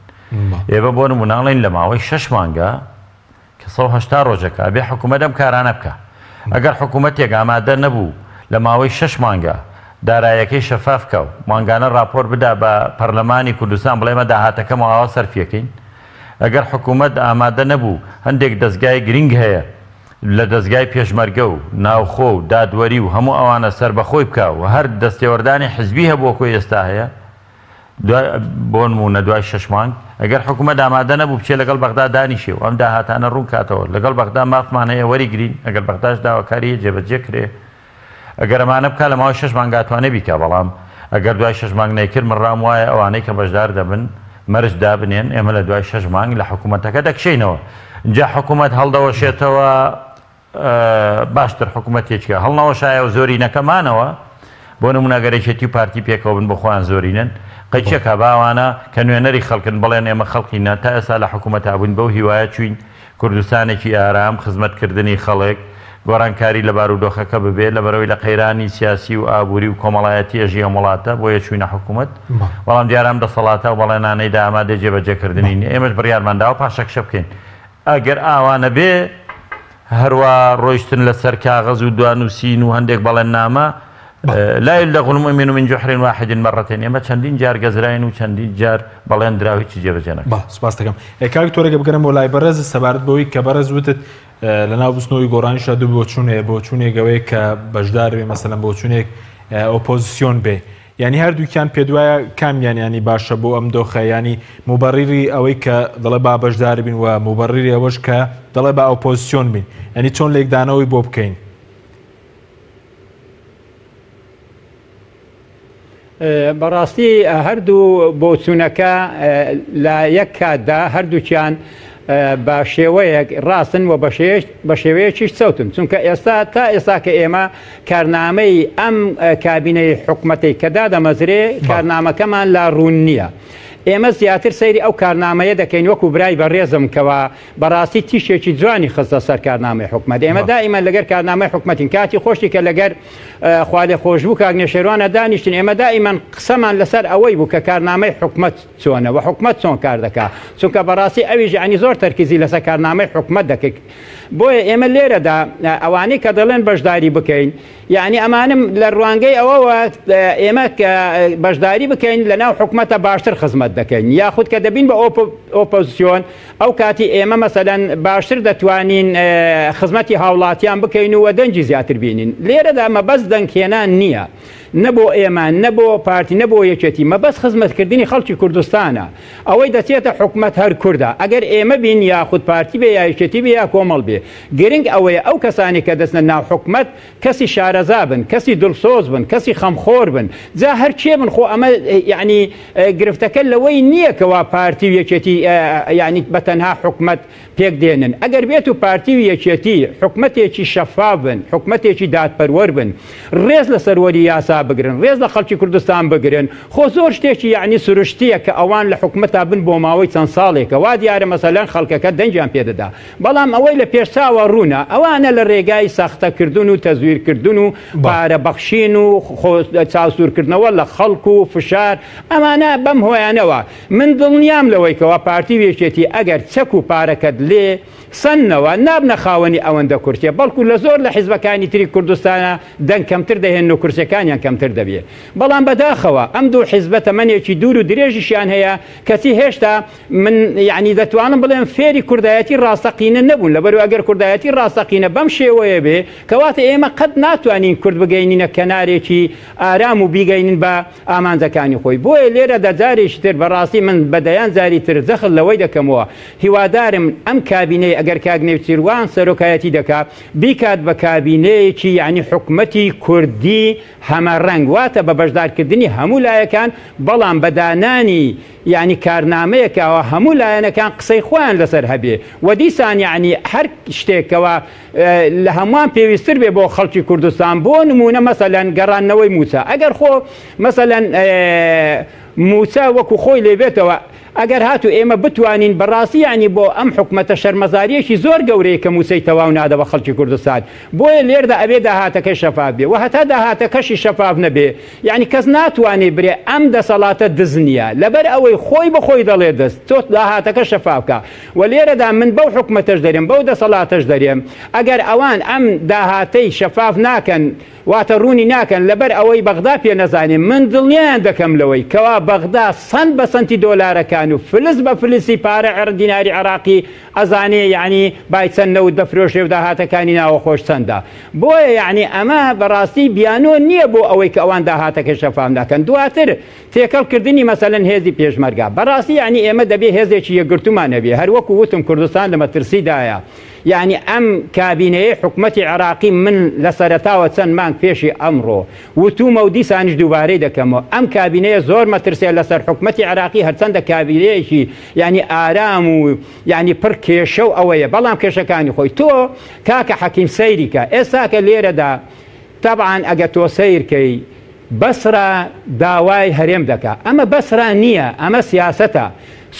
ئێوە بۆ نموناڵین لە ماوەی 6 مانگە کە 180 ڕۆژەکە بێ حکوومەت ئەم کارانە بکە ئەگەر حکوومەتێک ئامادە نەبوو لە ماوەی 6 مانگە دارایەکەی شەفاف کە و مانگانە راپۆر بدا بە پەرلەمانی کوردستان بڵێمە داهاتەکەم ئاوا سەرفیەکەین ئەگەر حکوومەت ئامادە نەبوو هەندێک دەستگای گرنگ هەیە لە دەستگای پێشمەرگە و ناوخۆ و دادوەری و هەموو ئەوانە سەربەخۆی بکە و هەر دەستێوەردانی حزبی هەبووە کۆی ئێستا هەیە بۆ نمونە دوای 6 مانگ ئەگەر حکوومەت ئامادە نەبوو بچێ لەگەڵ بەغدا دانیشێ و ئەم داهاتانە ڕوون کاتەوە لەگەڵ بەغدا مافمان هەیە وەریگرین ئەگەر بەغداش داواکاری جێبەجێ کرێ ئەگەر ئەمانە بکە لە ماوەی 6 مانگاتوانە بیکە بەڵام ئەگەر دوای 6 مانگ نەیکرد من ڕام وایە ئەوانەی کە بەشدار دەبن مەرج دابنێن ئێمە لە دوای 6 مانگ لە حکوومەتەکە دەکشینەوە اینجا حکوومەت هەڵدەوەشێتەوە باشتر حکوومەتێکە هەڵنەوەشایە و زۆرینەکەمانەوە بۆ نمونەگەرێکێتی پارتی پێکەوە بن بۆ خۆیان زۆرینن قەیچێکە باوانە کە نوێنەری خەڵکن بڵێن ئێمە خەڵقینە تا ئێستا لە حکوومەت بووین بەو هیوایە چوین کوردستانێکی ئارام خزمەتکردنی خەڵک گۆڕانکاری لە بارودۆخەکە ببێت لە بەرەوەی لە قەیرانی سیاسی و ئابووری و کۆمەڵایەتی ئەژی وڵاتە بۆیە چوینە حکوومەت بەڵام دیارام دەسەڵاتە و بەڵێنانەی دا ئامادە جێبەجێکردنی ئێمەش بڕیارمانداوە پاشەکشە بکەین ئەگەر ئاوانە بێ هەروە ڕۆیشتن لەسەر کاغەز و دوانووسین و هەندێک بەڵێننامە لا يلدغ المؤمن من جحر واحد مرتين ئێمە چەندین جار گەزراین و چەندین جار بەڵێن دراوی چی جێبەجێ نەکەین سپاس دەکەم کاک تۆرەگە بگەرم بۆ لای بەرەز سەبارەت بەوەی کە بەرەز وتت لە ناو بستنەوەی گۆڕانیشە دوو بۆ چوونێکەوەی کە بەشدار بێ مەسەلەن بۆ چوونێک ئۆپۆزیسیۆن بێ ینی هەردووکیان پێ دوایە کامیان ینی باشە بۆ ئەم دۆخە ینی موبەڕیری ئەوەی کە دەڵێ با بەشدار بین و موبەڕیری ئەوەش کە دەڵێ با ئۆپۆزیسیۆن بین ینی چۆن لێکدانەوەی بۆ بکەین بەڕاستی هەردوو بۆچوونەکە لە یەک کاتدا هەردووچیان بە شێوەیەک ڕاستن و بە شێوەیەکیش چەوتن چونکە ئێستا تا ئێستا کە ئێمە کارنامەی ئەم کابینەی حکوومەتی کە دادەمەزرێ کارنامەکەمان لا ڕوون نییە. ئێمە زیاتر سەیری ئەو کارنامەیە دەکەین وەکو برای بەڕێزم کەەوە بەڕاستی تیشێکی جوانی خستە سەر کارنامەی حکومەت. ئێمە دائیمەن لەگەر کارنامەی حکومەتین کاتی خۆشی کە لەگەر خوالێ خۆشببوو کاگنێشێوانە دانیشتین ئێمە دائیمەن قسەمان لەسەر ئەوەی بوو کە کارنامەی حکومەت چۆنە و حکومەت چۆن کار دەکات چونکە بەڕاستی ئەویش ینی زۆر تەرکیزی لەسەر کارنامەی حکومەت دەکەیت. بۆیە ئێمە لێرەدا ئەوانەی کە دەڵێن بەشداری بکەین یعنی ئەمانم لە ڕوانگەی ئەوەوە ئێمە بەشداری بکەین لە ناو حکومەتە باشتر خزمەت دەکەین یاخود کە دەبین بە ئۆپۆزیسیۆن ئەو کاتی ئێمە مەسەلەن باشتر دەتوانین خزمەتی هاوڵاتیان بکەین و دەنجی زیاتر بینین. لێرەدا مەبەست دەنگهێنان نییە نەبۆ ئێمە نەبۆ پارتی نەبۆ یەکێتی مەبەست خزمەتکردنی خەڵکی کوردستانە ئەوەی دەچێتە حکومەت هەر کووردا ئەگەر ئێمە بین یاخود پارتی بێ یا یەکێتی بێ یا کۆمەڵ بێ گرنگ ئەوەیە ئەو کەسانی کە دەستنە ناو حکومەت کەسی شارەزا بن کەسی دڵسۆز بن کەسی خەمخۆر بن جا هەرچێ بن خۆ ئەمە یعنی گرفتەکە لەوەی نییە کەوا پارتی و یەکێتی یعنی بەتەنها حکومەت پێک دێنن ئەگەر بێت و پارتی و یەکێتی حکومەتێکی شەفاف بن حکومەتێکی دادپەروەر بن ڕێز لە سەروەری یاسا بگرن ڕێز لە خەڵکی کوردستان بگرن خۆ زۆر شتێکی یعنی سروشتیە کە ئەوان لە حکومەتا بن بۆ ماوەی چەند ساڵێکە وا دیارە مەسەلەن خەڵکەکە دەنجیان پێدەدا بەڵام ئەوەی لە پێشچاوە ڕوونە ئەوانە لە ڕێگای ساختەکردن و تەزویرکردن و پارەبەخشین و چاوسورکردنەوە لە خەڵک و فشار ئەمانە بەم هۆیانەوە من دڵنیام لەوەی کەوا پارتی وێچێتی ئەگەر چەک و پارەکەت لێ سنەوە نابنە خاوەنی ئەوەندە کورسێ بەڵکو لە زۆر لە حیزبەکانی تری کوردستانە دەنگ کەمتر دەهێن و کورسەکانیان کەمتر دەبێت بەڵام بەداخەوە ئەم دوو حیزبە تەمەنێکی دوور و درێژیشیان هەیە کەسی هێشتا من یعنی دەتوانم بڵێم فێری کوردایەتی ڕاستەقینە نەبوون لەبەرو ئەگەر کوردایەتی ڕاستەقینە بەم شێوەیە بێ کەواتە ئێمە قەت ناتوانین کورد بگەینینە کەنارێکی ئارام و بیگەینن بە ئامانجەکانی خۆی بۆیە لێرە دەجارێکی تر بەڕاستی من بەدەیان زاری تر جەخل لەوەی دەکەمەوە هیوادارم ئەم کابینەی ئەگەر کاگنێو چیروان سەرۆکایەتی دەکات بیکات بە کابینەیەکی یعنی حکومەتی کوردی هەمەڕەنگ واتە بە بەشدارکردنی هەموو لایەکان بەڵام بەدانانی یعنی کارنامەیەکەوە هەموو لایەنەکان قسەی خۆیان لەسەر هەبێ و دیسان یعنی هەر شتێکەوە لە هەمووان پێویستتر بێ بۆ خەڵکی کوردستان بۆ نمونە مەسەلەن گەڕانەوەی موچە ئەگەر خۆ مەسەلەن موچە وەکو خۆی لێبێتەوە ئەگەر هاتو ئێمە بتوانین بەڕاستی ینی بۆ ئەم حکومەتە شەرمەزاریەکی زۆر گەورەیە کە موسەی تەواو نادەوە خەڵکی کوردستان بۆیە لێردا ئەبێ داهاتەکەی شەفاف بێ و هەتا داهاتەکەشی شەفاف نەبێ یعنی کەس ناتوانێ برێ ئەم دەسەڵاتە دز نییە لەبەر ئەوەی خۆی بەخۆی دەڵێ دەست تۆ داهاتەکە شەفافکە و لێرەدا من بەو حکومەتەش دەرێم بەو دەسەڵاتەش دەرێم ئەگەر ئەوان ئەم داهاتەی شەفاف ناکەن واتە ڕوونی ناکەن لەبەر ئەوەی بەغدا پێ نەزانێ من دڵنیان دەکەم لەوەی کەوا بەغدا سەند بە سەنتی دۆلارەکان و فلس بە فلسی پارە دیناری عراقی ئەزانێ یعنی بای چەند نەوت دەفرۆشێ و داهاتەکانی ناوە خۆش چەندە بۆیە یعنی ئەمە بەڕاستی بیانۆ نییە بۆ ئەوەی کە ئەوان داهاتەکە شەفاف ناکەن دواتر تێکەڵکردنی مەسەلەن هێزی پێشمەرگا بەڕاستی یعنی ئێمە دەبێ هێزێکی یەکگرتومان نەبێ هەروەکو وتم کوردستان لە مەترسیدایە یعنی ئەم کابینەیە حکومەتی عراقی من لە سەرەتاوە چەند مانگ پێشی ئەمڕۆ وتومە و دیسانیش دووبارەی دەکەمەوە ئەم کابینەیە زۆر مەترسێ لەسەر حکومەتی عراقی هەرچەندە کابینەیەکی یعنی ئارام و یعنی پڕ کێشە و ئەوەیە بەڵام کێشەکانی خۆی تۆ کاکە حەکیم سەیریکە ئێستا کە لێرەدا طبعاً ئەگە تۆ سەیرکەی بەسرا داوای هەرێم دەکا ئەمە بەسرا نییە ئەمە سیاسەتە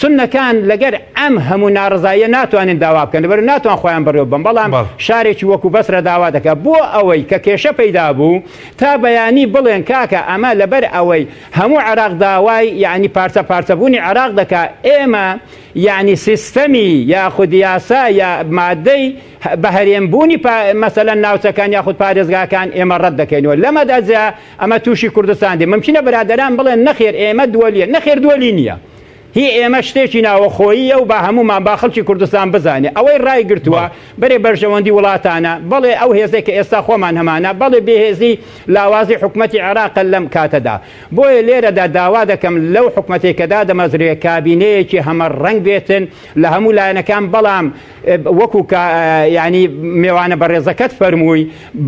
سنەکان لەگەر ئەم هەموو ناڕزاییە ناتوانین داوا بکەن لەبەر ناتوان خۆیان بەڕێوە بن بەڵام شارێکی وەکو بەسرە داوا دەکات بۆ ئەوەی کە کێشە پەیدا بوو تا بەیانی بڵێن کاکە ئەمە لەبەر ئەوەی هەموو عراق داوای یعنی پارچە پارچەبوونی عراق دەکات ئێمە یعنی سیستەمی یاخود یاسا یا مادەی بە هەرێمبوونی مەسەلەن ناوچەکان یاخود پارێزگاکان ئێمە ڕەت دەکەینەوە لەمەداجا ئەمە تووشی کوردستان دێ ممکنە برادەران بڵێن نەخێر ئێمە دووەلیە نەخێر دووەلی نییە هی ئێمە شتێکی ناوەخۆییە و با هەمومان با خەڵکی کوردستان بزانێ ئەوەی ڕای گرتووە بەرێ بەرژەوەندی وڵاتانە بەڵێ ئەو هێزێک کە ئێستا خۆمان هەمانە بەڵێ بێهێزی لاوازی حکومەتی عێراق لەم کاتەدا بۆیە لێرەدا داوا دەکەم لەو حکومەتێکەدا دەمەزرێ کابینەیەکی هەمە ڕەنگ بێتن لە هەموو لایەنەکان بەڵام وەکو ینی میوانە بەڕێزەکەت فەرمووی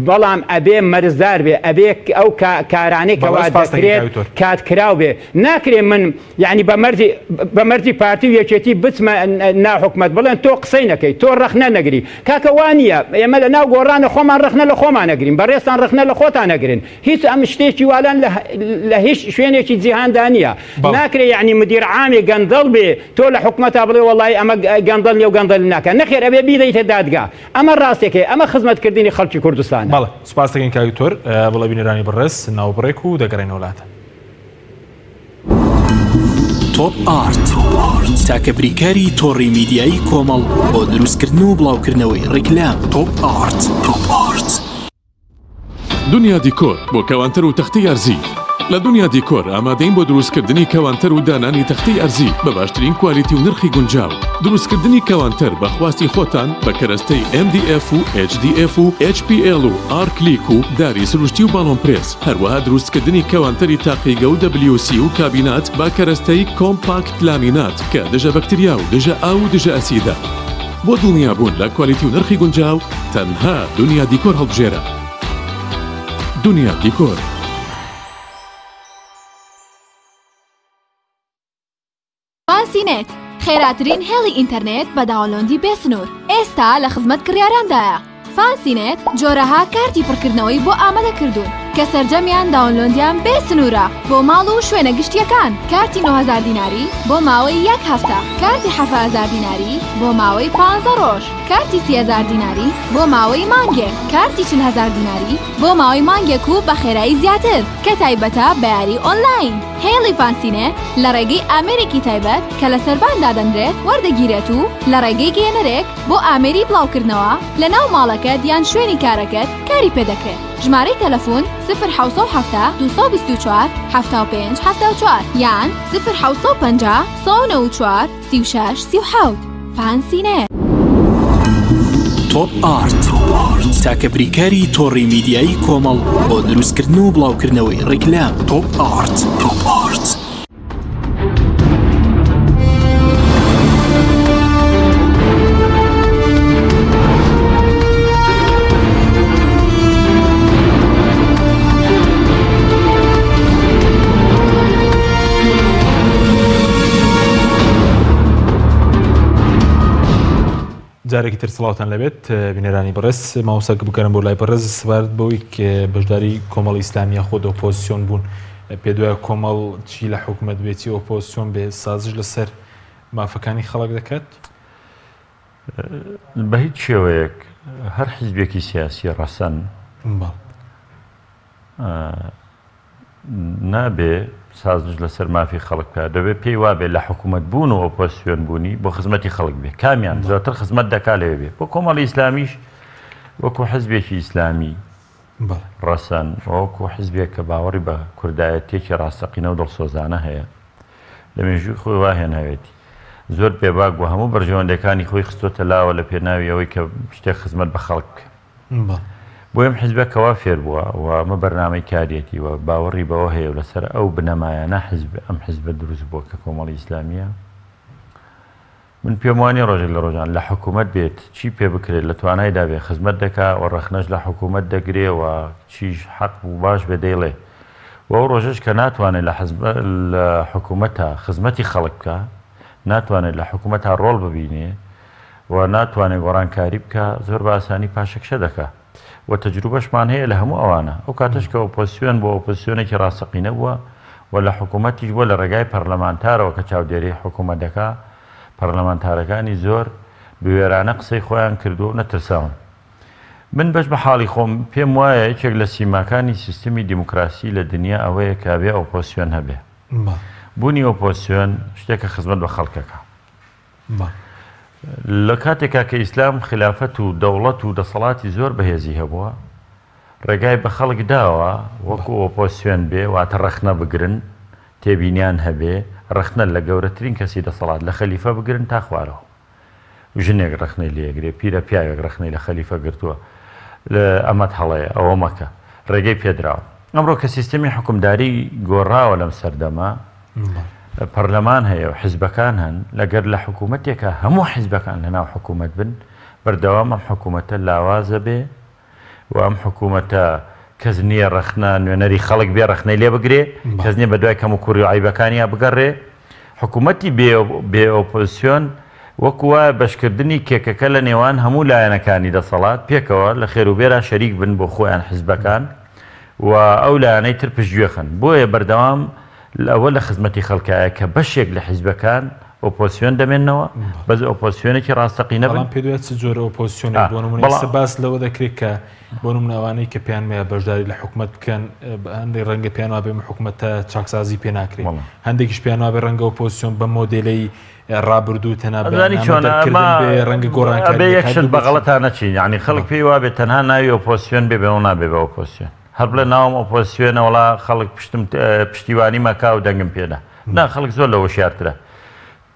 بەڵام ئەبێ مەرزدار بێ ئەبێ ئەو کارانێکەوە دەکرێت کاتکراو بێ ناکرێ من یعنی بەمەردی پارتی و یەکێتی بچمە ناحکومەت بڵێن تۆ قسەی نەکەی تۆ ڕەخنە نەگری کاکە وانە ئێمە لە ناو گۆڕانە خۆمان ڕەخنە لە خۆمان نەگرین بەڕێستان ڕەخنە لە خۆتان نەگرن هیچ ئەم شتێکی والان لە هیچ شوێنێکی جیهاندا نییە ناکرێ یعنی مدیر عامی گەندەڵ بێ تۆ لە حکومەتا بڵێ وەڵی ئەمە گەندەڵ نیە و گەندەڵ ناکە نەخێر ئەبێ بیدەیتە دادگا ئەمە ڕاستێکێ ئەمە خزمەتکردنی خەڵکی کوردستان بەڵێ سوپاس دەکەین کاک دکتۆر بەڵێ بینەرانی بەڕێز ناوبڕێک و دەگەڕێنە وڵاتە تۆپ ئارت تاکە بریکاری تۆڕی میدیایی کۆمەڵ بۆ دروستکردن و بڵاوکردنەوەی ڕیکلام تۆپ ئارت دنیا دیکۆر بۆ کەوانتەر و تەختەی ئەرزی لە دنیا دیکۆر ئامادەین بۆ دروستکردنی کەوانتەر و دانانی تەختەی ئەرزی بە باشترین کوالیتی و نرخی گونجاو دروستکردنی کەوانتەر بە خواستی خۆتان بە کەرەستەی MDF و HDF و HPL و R-Click و داری سروشتی و باڵۆن پرێس هەروەها دروستکردنی کەوانتەری تاقیگە و WC و کابینات با کەرەستەی کۆمپاکت لامینات کە دژە بەکتریا و دژە ئاو و دژە ئەسیدا بۆ دڵنیابوون لە کوالیتی و نرخی گونجاو تەنها دنیا دیکۆر هەڵبژێرە دنیا دیکۆر فانسینێت خێراترین هێڵی ئینتەرنێت بە داوەلۆندی بێسنوور ئێستا لە خزمەت کڕیاراندایە فانسینێت جۆرەها کارتی پڕکردنەوەی بۆ ئامادە کردوون کە سەرجەمیان داوەلۆندیان بێسنوورە بۆ ماڵ و شوێنە گشتیەکان کارتی 9000 دیناری بۆ ماوەی 1 هەفتە کارتی 7000 دیناری بۆ ماوەی 15 ڕۆژ کارتی 30000 دیناری بۆ ماوەی مانگێک کارتی 40000 دیناری بۆ ماوەی مانگێک و بە خێرایی زیاتر کە تایبەتە بە یاری ئۆنلاین هێڵی فانسینێت لە ڕێگەی ئامێرێکی تایبەت کە لە سەرباندا دەنرێت وەردەگیرێت و لە ڕێگەی گێنەرێک بۆ ئامێری بڵاوکردنەوە لە ناو ماڵەکەت یان شوێنی کارەکەت کاری پێدەکرێت ژمارەی تەلەفۆن 0 224 75 74 یان 0 194 36 37 فانسینێت تۆپ ئارت تاکە بریکاری تۆڕی میدیایی کۆمەڵ بۆ دروستکردن و بڵاوکردنەوەی ڕیکلام تۆپ ئارت جارێکی تر سڵاوتان لەبێت بینەرانی بەڕێز ماوەسەک بکەرم بۆ لای بەڕێز سپارت بەوەی کە بەشداری کۆمەڵی ئیسلامیە خۆ ئۆپۆزیسیۆن بوون پێ دوایە کۆمەڵ چی لە حکوومەت بێتی ئۆپۆزیسیۆن بێ سازش لەسەر مافەکانی خەڵک دەکات بە هیچ شێوەیەک هەر حیزبێکی سیاسی ڕەسەن نابێ سازش لەسەر مافی خەڵک بکات دەبێت پێی وابێ لە حکوومەت بوون و ئۆپۆزیسیۆن بوونی بۆ خزمەتی خەڵک بێ کامیان زیاتر خزمەت دەکا لەوێ بێ بۆ کۆمەڵی ئیسلامیش وەکو حزبێکی ئیسلامی ڕەسەن وەکو حزبێک کە باوەڕی بە کوردایەتێکی ڕاستەقینە و دڵسۆزانە هەیە لە مێژووی خۆی واهێناوێتی زۆر پێباک بۆ هەموو بەرژەوەندەکانی خۆی خستۆتە لاوە لە پێناوی ئەوەی کە شتێک خزمەت بە خەڵک بۆ ئەم حیزبەکەوا فێر بووە و ئەمە بەرنامەی کارێتی و باوەڕی بەوە هەیە و لەسەر ئەو بنەمایانە حیزب ئەم حیزبە دروست بووە کە کۆمەڵی ئیسلامیە من پێم وانێ ڕۆژێک لە ڕۆژان لە حکوومەت بێت چی پێ بکرێت لە توانایدا بێ خزمەت دەکا و ڕەخنەش لە حکوومەت دەگرێ و چیش حەق و باش بێ دەیڵێ و ئەو ڕۆژەش کە ناتوانێت لە حکوومەتە خزمەتی خەڵک بکە ناتوانێت لە حکوومەتە ڕۆڵ ببینێ و ناتوانێت گۆڕانکاری بکە زۆر بە ئاسانی پاشەکشە دەکات و تەجروبەشمان هەیە لە هەموو ئەوانە ئەو کاتەش کە ئۆپۆزیسیۆن بۆ ئۆپۆزیسیۆنێکی ڕاستەقینە بووە و لە حکوومەتیش بۆ لە ڕێگای پەرلەمانتارەوە کە چاودێری حکوومەت دەکا پەرلەمانتارەکانی زۆر بوێرانە قسەی خۆیان کردو و نەترساون من بەش بە حاڵی خۆم پێم وایە یەکێک لە سیماکانی سیستمی دیموکراسی لە دنیا ئەوەیە کە بێ ئۆپۆزیسیۆن هەبێ بوونی ئۆپۆزیسیۆن شتێکە خزمەت بە خەڵکەکە لە کاتێکا کە ئیسلام خلافەت و دەوڵەت و دەسەڵاتی زۆر بەهێزی هەبووە ڕێگای بە خەڵک داوە وەکو ئۆپۆزیسیۆن بێ واتە ڕەخنە بگرن تێبینیان هەبێ ڕخنە لە گەورەترین کەسی دەسەڵات لە خەلیفە بگرن تا خوارەوە ژنێک ڕخنەی لێگرێ پیرە پیاوێک ڕخنەی لە خەلیفە گرتووە ئەمەت هەڵەیە ئەوە مەکە ڕێگەی پێدراوە ئەمڕۆ کە سیستەمی حکومداری گۆڕاوە لەم سەردەما پەرلەمان هەیە و حیزبەکان هەن لەگەر لە حکوومەتێکە هەموو حیزبەکان لەناو حکوومەت بن بەردەوام ئەم حکوومەتە لاوازە بێ و ئەم حکوومەتە کەس نییە ڕخنە نوێنەری خەڵک بێ ڕخنەی لێ بگرێ کەس نییە بە دوای کەم و کوڕی و عیبەکانیە بگەڕێ حکوومەتی بێ ئۆپۆزیسیۆن وەکووە بەشکردنی کێکەکە لە نێوان هەموو لایەنەکانی دەسەڵات پێکەوە لە خێروبێرا شەریک بن بۆ خۆیان حیزبەکان و ئەو لایەنەی تر پشتگوێخن بۆیە بەردەوام ئەوە لە خزمەتی خەڵکایە کە بەشێک لە حیزبەکان ئۆپۆسیۆن دەمێنەوە بەس ئۆپۆسیۆنێکی ڕاستەقینە بن پێ دوێت جۆرە ئۆپۆسیۆنی بۆ نمونە باس لەوە دەکرێت کە بۆ نمونەوانەی کە پێیان وایە بەشداری لە حکوومەت بکەن هەندێک ڕەنگە پێیان وابێ حکوومەتە چاکسازی پێ ناکرێت هەندێکیش پێیان وابێ ڕەنگە ئۆپۆسیۆن بە مۆدێلەی ڕابردوو تەنابێ ڕەنگی گۆڕانکە یەکشت بەغەڵەتان نەچین یعنی خەڵک پێی وابێت تەنها ناوی ئۆپۆسیۆن بێ بەەوە نابێ بە ئۆپۆسیۆن هەر بڵێ ناوم ئۆپۆسیۆنە وڵا خەڵک پشتیوانی مەکا و دەنگم پێدا نا خەڵک زۆر لە وشیارترە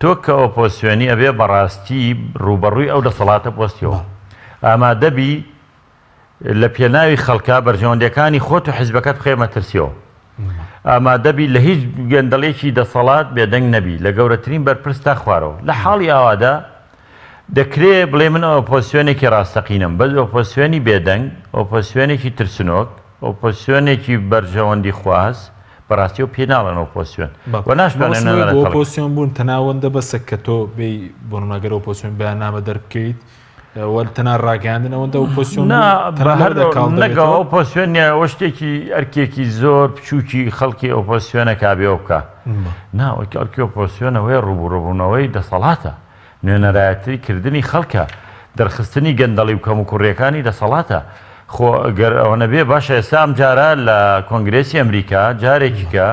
تۆ کە ئۆپۆسیۆنی ئەبێ بەڕاستی ڕوبەڕووی ئەو دەسەڵاتە پۆستیەوە ئامادەبی لە پێناوی خەڵکا بەرژەوەندەکانی خۆت و حیزبەکەت بخێمە ترسیەوە ئامادەبی لە هیچ گەندەڵێکی دەسەڵات بێدەنگ نەبی لە گەورەترین بەرپرس تا خوارەوە لە حاڵی ئاوادا دەکرێت بڵێ من ئۆپۆسیۆنێکی ڕاستەقینم بەس ئۆپۆسیۆنی بێدەنگ ئۆپۆسیۆنێکی ترسنۆک ئۆپۆسیۆنێکی بەرژەوەندی خواست بەڕاستی و پێناڵەن ئۆپۆسیۆن و ناشتوانێت ئۆپۆسیۆن بوون تەناوەندە بەسە کە تۆ بێ بۆ نماگەر ئۆپۆسیۆن بەیاننامە دەربکەیت تەنان ڕاگەاندنەوەندە ئۆپۆسیۆن نەگە ئۆپۆسیۆنە ئەوە شتێکی ئەرکێکی زۆر بچووکی خەڵکی ئۆپۆسیۆنە کابێ بکە ناوەکی ئەرکی ئۆپۆسیۆنەوەی ڕوبوڕبوونەوەی دەسەڵاتە نوێنەرایەتی کردنی خەڵکە دەرخستنی گەندەڵی و کەم و کوڕیەکانی دەسەڵاتە خۆ ئەگەر ئەوە نەبێ باشە ئێستا ئەم جارە لە کۆنگرێسی ئەمریکا جارێکی کە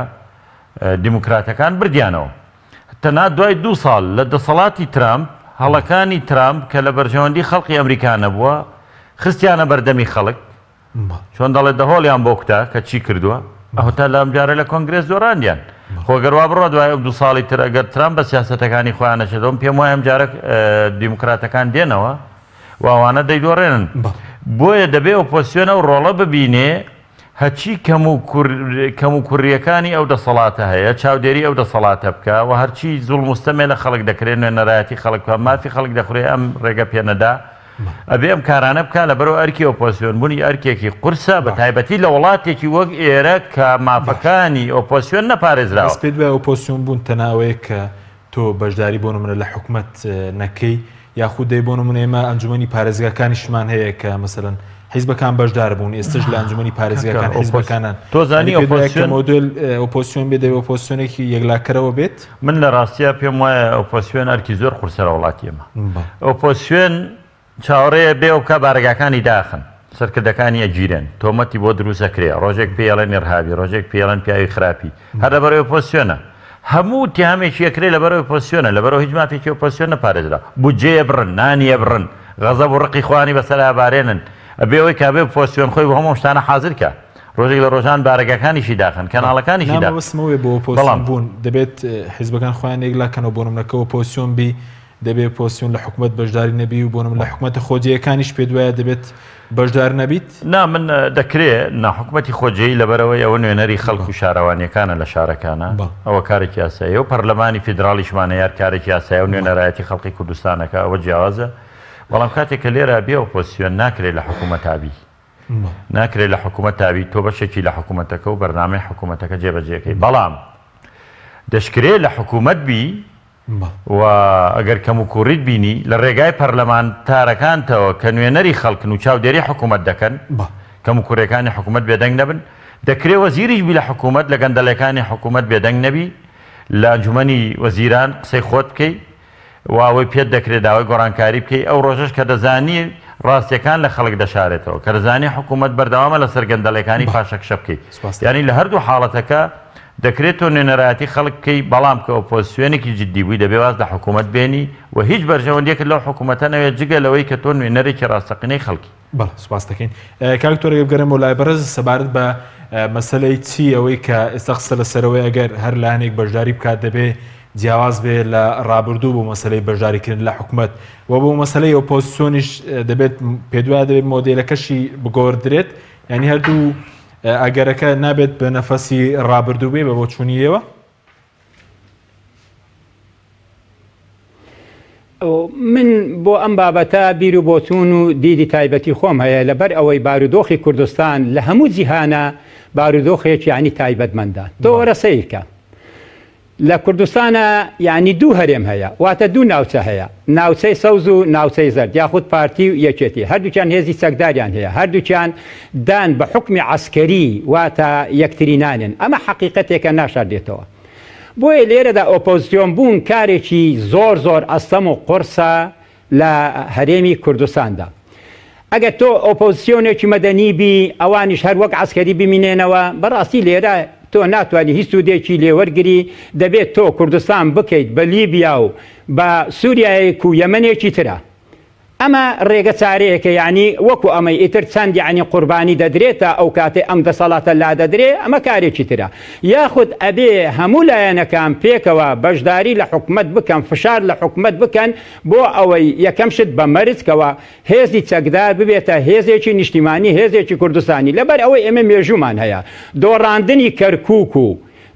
دیموکراتەکان بردیانەوە تەنها دوای 2 ساڵ لە دەسەڵاتی ترامپ هەڵەکانی ترامپ کە لە بەرژەوەندی خەڵقی ئەمریکا نەبووە خستیانە بەردەمی خەڵک چۆن دەڵێت دەهۆڵیان بۆ کوتا کە چی کردووە ئەو تا لە ئەم جارە لە کۆنگرێس دۆڕاندیان خۆگەروا بڕۆ دوای 2 ساڵی تر ئەگەر ترامپ بە سیاسەتەکانی خۆیان نەچێتەوە پێم وایە ئەم جارە دیموکراتەکان دێنەوە و ئەوانە دەیدۆڕێنن بۆیە دەبێ ئۆپۆسیۆنە و ڕۆڵە ببینێ هەچی کەم و کوڕیەکانی ئەو دەسەڵاتە هەیە چاودێری ئەو دەسەڵاتە بکە و هەرچی زوڵ مستەمێ لە خەڵک دەکرێت نوێنەرایەتی خەڵک مافی خەڵک دەخورێ ئەم ڕێگە پێنەدا ئەبێ ئەم کارانە بکە لە بەرەو ئەرکی ئۆپۆسیۆن بوونی ئەرکێکی قورسە بە تایبەتی لە وڵاتێکی وەک ئێرە کە مافەکانی ئۆپۆسیۆن نەپارێزراوە پێ دوای ئۆپۆسیۆن بوون تەناوەیە کە تۆ بەشداری بۆ نمونە لە حکوومەت نەکەی یاخود دەی بۆ نمونە ئێمە ئەنجومەنی پارێزگاکانیشمان هەیە کە مەسەلەن حیزبەکان بەشدار بوون ئێستش لە ئەنجومەنی پارێزگاکان حیزبەکانان تۆزانی مۆدل ئۆپۆسیۆن بێ دەبێ ئۆپۆسیۆنێکی یەکلاکەرەوە بێت من لە ڕاستیە پێم وایە ئۆپۆسیۆن ئەرکی زۆر قورسەرە وڵاتی ئێمە ئۆپۆسیۆن چاوەڕێیە بێ و بکە بارگاکانی داخن سەرکردەکانی ئەگیرێن تۆمەتی بۆ دروستەکرێ ڕۆژێک پێڵێن نێرهاوی ڕۆژێک پێڵەن پیاوی خراپی هەر لەبەرەوەی ئۆپۆسیۆنە هەموو تیامێکی یەکرێ لەبەرەوەی ئۆپۆسیۆنە لەبەرەوە هیچ مافێکی ئۆپۆسیۆن نەپارێزرا بودجەیە بڕن نانیە بڕن غەزەب و ڕقی خوانی بەسەر بارێنن ئەبێەوەی کابێ ئۆپۆسیۆن خۆی بۆ هەموو شتانە حازرکە ڕۆژێک لە ڕۆژان بارگەکانیشی داخن کەناڵەکانیشی داوەسمەوەی بۆ ئۆپۆسیۆن بوون دەبێت حیزبەکان خۆیان یەکلاکەنەوە بۆ نمونەکە ئۆپۆسیۆن بی دەبێت ئۆپۆسیۆن لە حکوومەت بەشداری نەبی و بۆ نمونە لە حکوومەتە خۆجیەکانیش پێ دوایە دەبێت بەشدار نەبیت نا من دەکرێت ناحکوومەتی خۆجێی لەبەرەوەی ئەوە نوێنەری خەڵک و شارەوانیەکانە لە شارەکانە ئەوە کارێکی یاساییە و پەرلەمانی فیدراڵیشمانە یار کارێکی یاساییە و نوێنەرایەتی خەڵکی کوردستانەکە ئەوە جیاوازە بەڵام کاتێک کە لێرە بێ ئۆپۆسیۆن ناکرێت لە حکوومەت تابی ناکرێت لە حکوومەت تابی تۆ بەشێکی لە حکوومەتەکە و بەرنامەی حکوومەتەکە جێبەجێەکەی بەڵام دەشکرێت لە حکوومەت بی و ئەگەر کەم و کوڕیت بینی لە ڕێگای پەرلەمانتارەکانتەوە کە نوێنەری خەڵکن و چاودێری حکوومەت دەکەن کەم و کوڕەکانی حکوومەت بێدەنگ نەبن دەکرێت وەزیریش بی لە حکوومەت لە گەندەڵەکانی حکوومەت بێدەنگ نەبی لە ئەنجومەنی وەزیران قسەی خۆت بکەی و ئەوەی پێت دەکرێت داوای گۆڕانکاری بکەی ئەو ڕۆژەش کە دەزانی ڕاستیەکان لە خەڵک دەشارێتەوە کە دەزانی حکوومەت بەردەوامە لەسەر گەندەڵەکانی پاشەکشە بکەیت یعنی لە هەردوو حاڵەتەکە دەکرێت تۆ نوێنەرایەتی خەڵک بکەی بەڵام کە ئۆپۆسیۆنێکی جددی بووی دەبێ واز لە حکوومەت بێنی و هیچ بەرژەوەندێک لەو حکوومەتە نەوێت جگە لەوەی کە تۆ نوێنەرێکی ڕاستەقینەی خەڵکی بەڵێ سوپاس دەکەین کاکتۆرێک بگەڕێمەوە لای بەرز سەبارەت بە مەسەلەی چی ئەوەی کە ئێستا قسە لەسەرەوەی ئەگەر هەر لایەنێک بەشداری بکات دەبێ جیاواز بێ لە ڕابردوو بۆ مەسەلەی بەشداریکردن لە حکوومەت و بۆ مەسەلەی ئۆپۆزیسیۆنیش دەبێت پێدوای دەبێت مۆدێلەکەشی بگۆڕدرێت یعنی هەردوو ئەگەرەکە نابێت بە نەفەسی ڕابردوو بێ بە بۆ چوونیەوە من بۆ ئەم بابەتە بیر و بۆچوون و دیدی تایبەتی خۆم هەیە لەبەر ئەوەی بارودۆخی کوردستان لە هەموو جیهانە بارودۆخێکی یعنی تایبەتمەندە تۆ ڕسەیکە لە کوردستانە یعنی دوو هەرێم هەیە واتە دوو ناوچە هەیە ناوچەی سەوز و ناوچەی زەرد یاخود پارتی و یەکێتی هەردووکیان هێزی چەکداریان هەیە هەردووکیان دان بە حکمی عەسکەری واتە یەکترینانن ئەمە حەقیقەتێکە ناشاردێتەوە بۆیە لێرەدا ئۆپۆزیسیۆن بوون کارێکی زۆر زۆر ئەستەم و قورسە لە هەرێمی کوردستاندا ئەگەر تۆ ئۆپۆزیسیۆنێکی مەدەنی بی ئەوانیش هەر وەک عەسکەری بمینێنەوە بەڕاستی لێرە تۆ ناتوانانی هیچ سوودێکی لێوەرگری دەبێت تۆ کوردستان بکەیت بە لیبیا و بە سووریایەک و یەمەنێکی ترە ئەمە ڕێگە چارەیەکە یعنی وەکو ئەمەی ئیتر چەند یعنی قوربانی دەدرێتە ئەو کاتێ ئەم دەسەڵاتە لا دەدرێ ئەمە کارێکی ترە یاخود ئەبێ هەموو لایەنەکان پێکەوە بەشداری لە حکومت بکەن فشار لە حکومت بکەن بۆ ئەوەی یەکەم شت بە مەرجکەوە هێزی چەکدار ببێتە هێزێکی نیشتیمانی هێزێکی کوردستانی لەبەر ئەوەی ئێمە مێژومان هەیە دۆڕاندنی کەرکووک و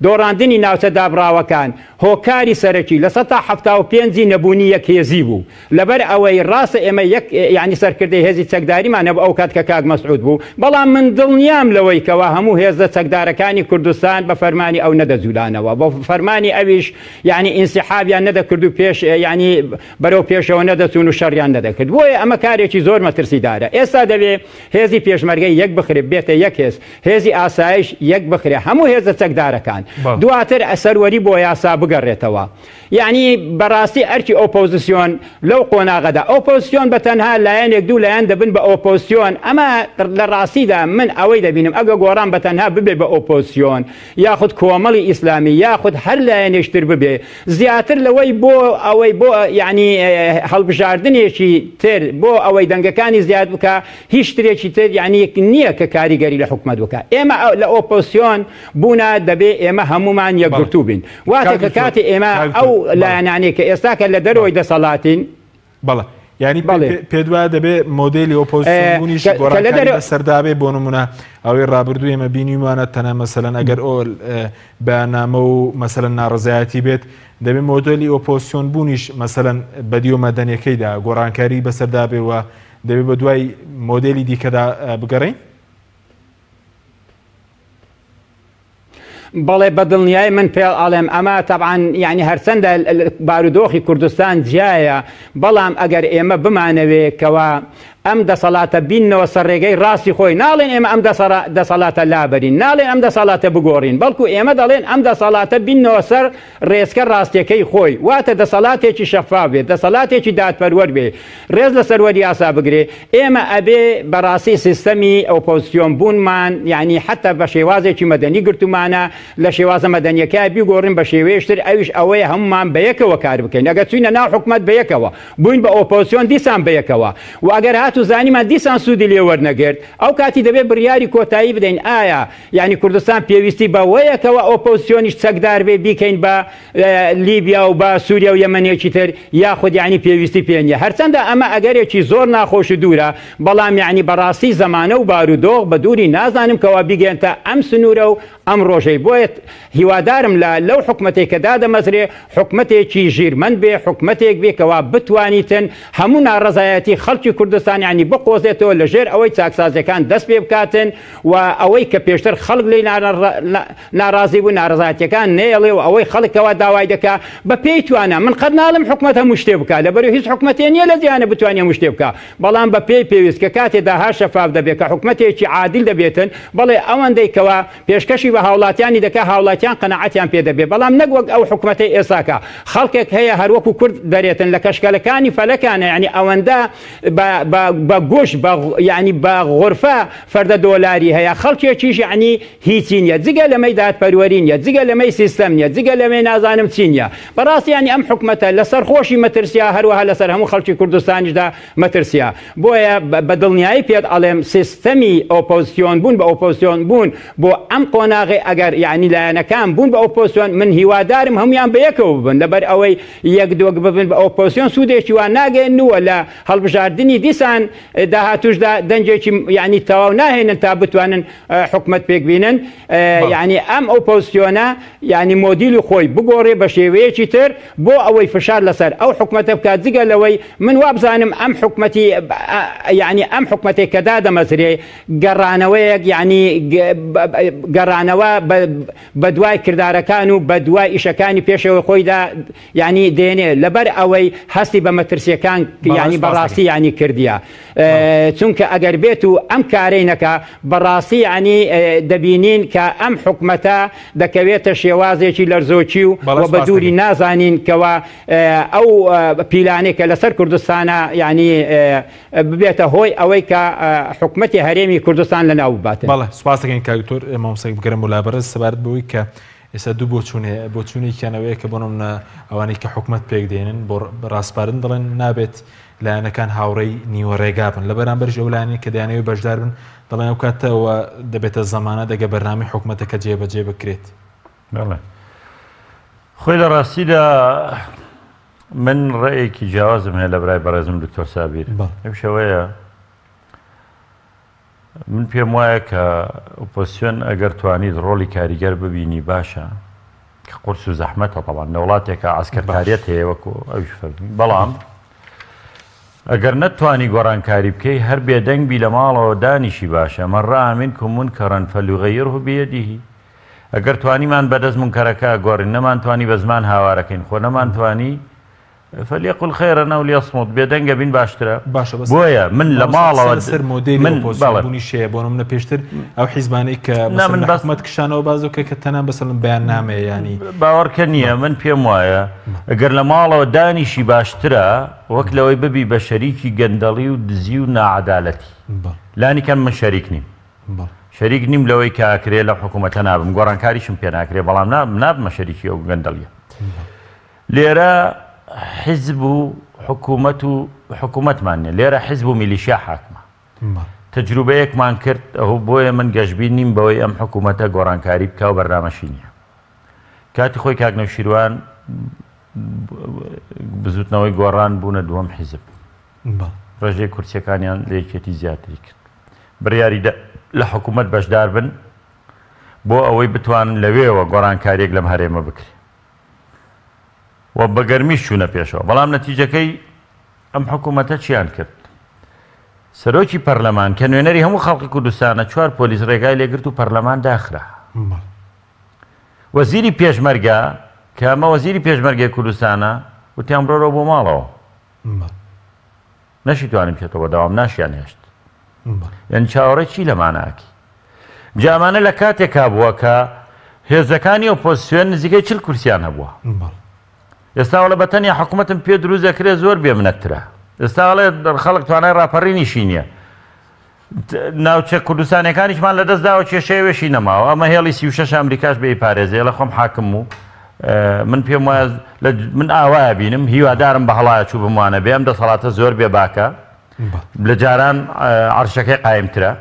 دۆڕاندنی ناوچە دابراوەکان هۆکاری سەرەکی لە 1975 نەبوونی یەک هێزی بوو لەبەر ئەوەی ڕاستە ئێمە یعنی سەرکردەی هێزی چەکداریمانە بە ئەو کات کە کاک مەسعود بوو بەڵام من دڵنیام لەوەی کەوا هەموو هێزە چەکدارەکانی کوردستان بە فەرمانی ئەو نەدەجوولانەوە بۆ فەرمانی ئەویش یعنی ئینسیحابیان نەدەکرد و پێش یعنی بەرەو پێشەوە نەدەچوون و شەڕیان نەدەکرد بۆیە ئەمە کارێکی زۆر مەترسیدارە ئێستا دەبێ هێزی پێشمەرگەی یەک بخرێت بێتە یەک هێز هێزی ئاسایش یەک بخرێ هەموو هێزە چەکدارەکان دواتر ئەسەروەری بۆ یاسا بگەڕێتەوە یعنی بەڕاستی ئەرکی ئۆپۆزیسیۆن لەو قۆناغەدا ئۆپۆزیسیۆن بە تەنها لایەنێک دوو لایەن دەبن بە ئۆپۆزیسیۆن ئەمە لە ڕاستیدا من ئەوەی دەبینم ئەگە گۆڕان بە تەنها ببێ بە ئۆپۆزیسیۆن یاخود کۆمەڵی ئیسلامی یاخود هەر لایەنێشتر ببێ زیاتر لەوەی بۆ ئەوەی بۆ یعنی هەڵبژاردنێکی تر بۆ ئەوەی دەنگەکانی زیاد بکە هیچ شتێکی تر یعنی نییە کە کاریگەری لە حکومت بکە ئێمە لە ئۆپۆزیسیۆن بوونا دەبێ ئێمە هەمومان یەکگرتوو بین واتە کە کاتی ئێمە ئەو لایەنانەی کە ئێستا کە لە دەرەوەی دەسەڵاتین بەڵێ یعنی پێدوایە دەبێت مۆدێلی ئۆپۆزیسیۆنیش گۆڕانکاری بەسەردابێ بۆ نمونە ئەوەی ڕابردوو ئێمە بینیمانە تەنها مەسەلەن ئەگەر ئەو بەیاننامە و مەسەلەن ناڕزایەتی بێت دەبێت مۆدێلی ئۆپۆزیسیۆن بوونیش مەسەلەن بەدیۆ مەدەنیەکەیدا گۆڕانکاری بەسەردابێ و دەبێت بە دوای مۆدێلی دیکەدا بگەڕین بەڵێ بەدڵنیای من پێ ئاڵێم ئەمە تەبعاً یعنی هەرچەندە بارودۆخی کوردستان جیایە بەڵام ئەگەر ئێمە بمانەوێ کەوا ئەم دەسەڵاتە بینەوە سەر ڕێگەی ڕاستی خۆی ناڵێن ئێمە ئەم دەسەڵاتە لابەرین ناڵێن ئەم دەسەڵاتە بگۆڕین بەڵکو ئێمە دەڵێن ئەم دەسەڵاتە بینەوە سەر ڕێزکە ڕاستیەکەی خۆی واتە دەسەڵاتێکی شەفاف بێت دەسەڵاتێکی دادپەروەر بێ ڕێز لە سەروەری یاسا بگرێ ئێمە ئەبێ بەڕاستی سیستەمی ئۆپۆزیسیۆن بوونمان یعنی حتا بە شێوازێکی مەدەنی گرتومانە لە شێوازە مەدەنیەکە بیگۆڕین بە شێوەیەشتر ئەویش ئەوەیە هەمومان بەیەکەوە کار بکەین ئەگەر چوینە ناو حکومەت بەیەکەوە بووین بە ئۆپۆزیسیۆن دیسان بەیەکەوە و ئەگەر تو زانیمان دیسان سوودی لێ وەرنەگرت ئەو کاتی دەبێت بڕیاری کۆتایی بدەین ئایا یعنی کوردستان پێویستی بەوەیەکەوە ئۆپۆزیسیۆنیش چەکدار بێ بیکەین بە لیبیا و بە سووریا و یەمەنێکی تر یاخود یعنی پێویستی پێ نییە هەرچەندە ئەمە ئەگەرێکی زۆر ناخۆش و دوورە بەڵام یعنی بەڕاستی زەمانە و بارودۆخ بە دووری نازانم کەوا بیگەێنتە ئەم سنوورە و ئەم ڕۆژەی بۆیە هیوادارم لەو حکومەتێک کە دادەمەزرێ حکومەتێکی ژیرمەند بێ حکومەتێک بێکەوە بتوانیتن هەموو ناڕەزایەتی خەڵکی کوردستان ینی بقۆزێتەوە لەژێر ئەوەی چاکسازەکان دەست پێ بکاتن و ئەوەی کە پێشتر خەڵک لێ ناڕازی بوو ناڕزایەتەکان نێڵێ و ئەوەی خەڵکەوە داوای دەکا بە پێی توانە من قەت ناڵم حکومەت هەموو شتێ بکە لەبەرەوەی هیچ حکومەتێ نییە لە زیانە بتوانێ هەموو شتێ بکە بەڵام بە پێی پێویست کە کاتێدا هەر شەفاف دەبێت کە حکومەتێکی عادل دەبێتن بەڵێ ئەوەندەی کەوا پێشکەشی بە هاوڵاتیانی دەکا هاوڵاتیان قەنەعەتیان پێ دەبێت بەڵام نەک وەک ئەو حکومەتەی ئێستاکە خەڵکێک هەیە هەروەکو کورد دەرێتن لە کەشکەلەکانی فەلەکانە یعنی ئەوەندە بە بە گوش ینی بە غورفە فەردە دۆلاری هەیە خەڵکێکیش یعنی هیچی نیە جگە لەمەی دادپەروەری نیە جگە لەمەی سیستەم نیە جگە لەمەی نازانم چی نیە بەڕاستی ینی ئەم حکومەتە لەسەر خۆشی مەترسیا هەروەها لەسەر هەموو خەڵکی کوردستانیشدا مەترسیا بۆیە بە دڵنیایی پێت ئەڵێم سیستەمی ئۆپۆزیسیۆن بوون بە ئۆپۆزیسیۆن بوون بۆ ئەم قۆناغی ئەگەر یعنی لایەنەکان بوون بە ئۆپۆزیسیۆن من هیوادارم هەمویان بەیەکەوە ببن لەبەر ئەوەی یەک دۆک ببن بە ئۆپۆزیسیۆن سوودێکی وان ناگەێننەوە لە هەڵبژاردننی دیسان داهاتوشدا دەنجێکی یعنی تەواو ناهێنن تا بتوانن حکومەت پێک بینن یعنی ئەم ئۆپۆزیسیۆنە یعنی مۆدیلی خۆی بگۆڕێ بە شێوەیەکی تر بۆ ئەوەی فشار لەسەر ئەو حکومەتە بکات جگە لەوەی من وابزانم ئەم حکومەتی یعنی ئەم حکومەتێک کە دادەمەزرێ گەڕانەوەیەک یعنی گەڕانەوە بە دوای کردارەکان و بە دوای ئیشەکانی پێشەوەی خۆیدا یعنی دێنێ لەبەر ئەوەی هەستی بە مەترسیەکان یعنی بەڕاستی یعنی کردیە چونکە ئەگەر بێت و ئەم کارەی نەکا بەڕاستی یعنی دەبینین کە ئەم حکومەتە دەکەوێتە شێوازێکی لەرزۆکی و بە دووری نازانین کەەوە ئەو پیلانێک کە لەسەر کوردستانە یعنی ببێتە هۆی ئەوەی کە حکومەتی هەرێمی کوردستان لە ناو باتێت. بەڵێ سوپاس دەکەین کاکتۆر مامۆستای بگەرم و لابەرز سەبارەت بەوەی کە ئێستا دوو بۆچوونێکیانەوەیە کە بۆنم ئەوانەی کە حکومەت پێک دێنن بۆ ڕاستپارن دەڵێن نابێت لایەنەکان هاوڕێی نیوە ڕێگا بن لە بەرامبەر ئەو لایەنی کە دەیانەوێت بەشدار بن دەڵێن ئەو کاتەوە دەبێتە زەمانە دەگە بەرنامی حکومەتەکە جێبەجێ بکرێت. خۆی لە ڕاستیدا من ڕێیەکی جیاوازم هەیە لە برای بەڕێزم دکتۆر سابیر ئەو شەوەیە من پێم وایە کە ئۆپۆزیسیۆن ئەگەر توانیت ڕۆڵی کاریگەر ببینی باشە کە قورس و زەحمەتە تەڵان لە وڵاتێکە ئاسکەرکاریەت هەیە وەکو ئەوش فەرمی بەڵام ئەگەر نەتوانی گۆڕانکاری بکەی هەر بێدەنگ بی لە ماڵەوە دانیشی باشە مەڕا منکم منکەرن فەلیغەیرهو بیەدیه ئەگەر توانیمان بەدەست منکەرەکە گۆڕین نەمانتوانی بە زمان هاوارەکەین خۆ نەمانتوانی فليقل خيرا او ليصمت بێدەنگە بین باشترە بۆیە من لە ماڵەوە سەر مۆدێلی شەیە بۆ منە پێشتر ئەو حیزبانەی کە من حکومەت کشانەوە بازۆکە کە تەنان بەسەڵم بەیان نامەیە ینی باوەڕکە نییە من پێم وایە ئەگەر لە ماڵەوە دانیشی باشترە وەک لەوەی ببی بە شەریکی گەندەڵی و دزی و ناعەدالەتی لانیکەن من شەریک نیم شەریک نیم لەوەی کاکرێ لە حکوومەتە نابم گۆڕانکاریشم پێ ناکرێ بەڵام نابمە شەریکی ئەو گەندەڵیە لێرە حزب و حکوومەتمان نیە لێرە حزب و میلیشیا حاکمە تەجروبەیەکمان کرد ئەو بۆیە من گەشتبین نیم بەوەی ئەم حکوومەتە گۆڕانکاری بکە و بەردامەشی نییە کاتی خۆی کاک نەوشیروان بزوتنەوەی گۆڕان بوونە دووەم حیزب ڕێژەی کورسیەکانیان لەیەکێتی زیاتری کرد بڕیاری لە حکوومەت بەشدار بن بۆ ئەوەی بتوانن لەوێەوە گۆڕانکاریەک لەم هەرێمە بکرێت و بەگەرمی چوونە پێشەوە بەڵام نەتیجەکەی ئەم حکوومەتە چیان کرد سەرۆکی پەرلەمان کە نوێنەری هەموو خەڵکی کوردستانە 4 پۆلیس ڕێگای لێگرت و پەرلەمان داخرا وەزیری پێشمەرگە کە ئەمە وەزیری پێشمەرگەی کوردستانە وتیان بڕۆرەوە بۆ ماڵەوە نەشی توانیم پێێتەوە داوام ناشیان هێشت یان چاوەڕێ چی لەماناکی جامانە لە کاتێکا بووە کە هێزەکانی ئۆپۆزیسیۆن نزیکەی 40 کورسیان هەبووە ئێستا وڵە بەتەنیا حکوومەتم پێ دروست دەکرێت زۆر بێمنەترە ئێستا وڵێ خەڵک توانای ڕاپەڕینیشی نییە ناوچە کوردستانەکانیشمان لە دەستداوە کێشەیەوێشی نەماوە ئەمە هێڵی 36 ئەمریکاش بێ پارێزێ لە خۆم حاکم و من پێم وایە من ئاوایە بینم هیوادارم بە هەڵایە چوو بموانە بێ ئەم دەسەڵاتە زۆر بێ باکە لە جاران عەرشەکەی قایمترە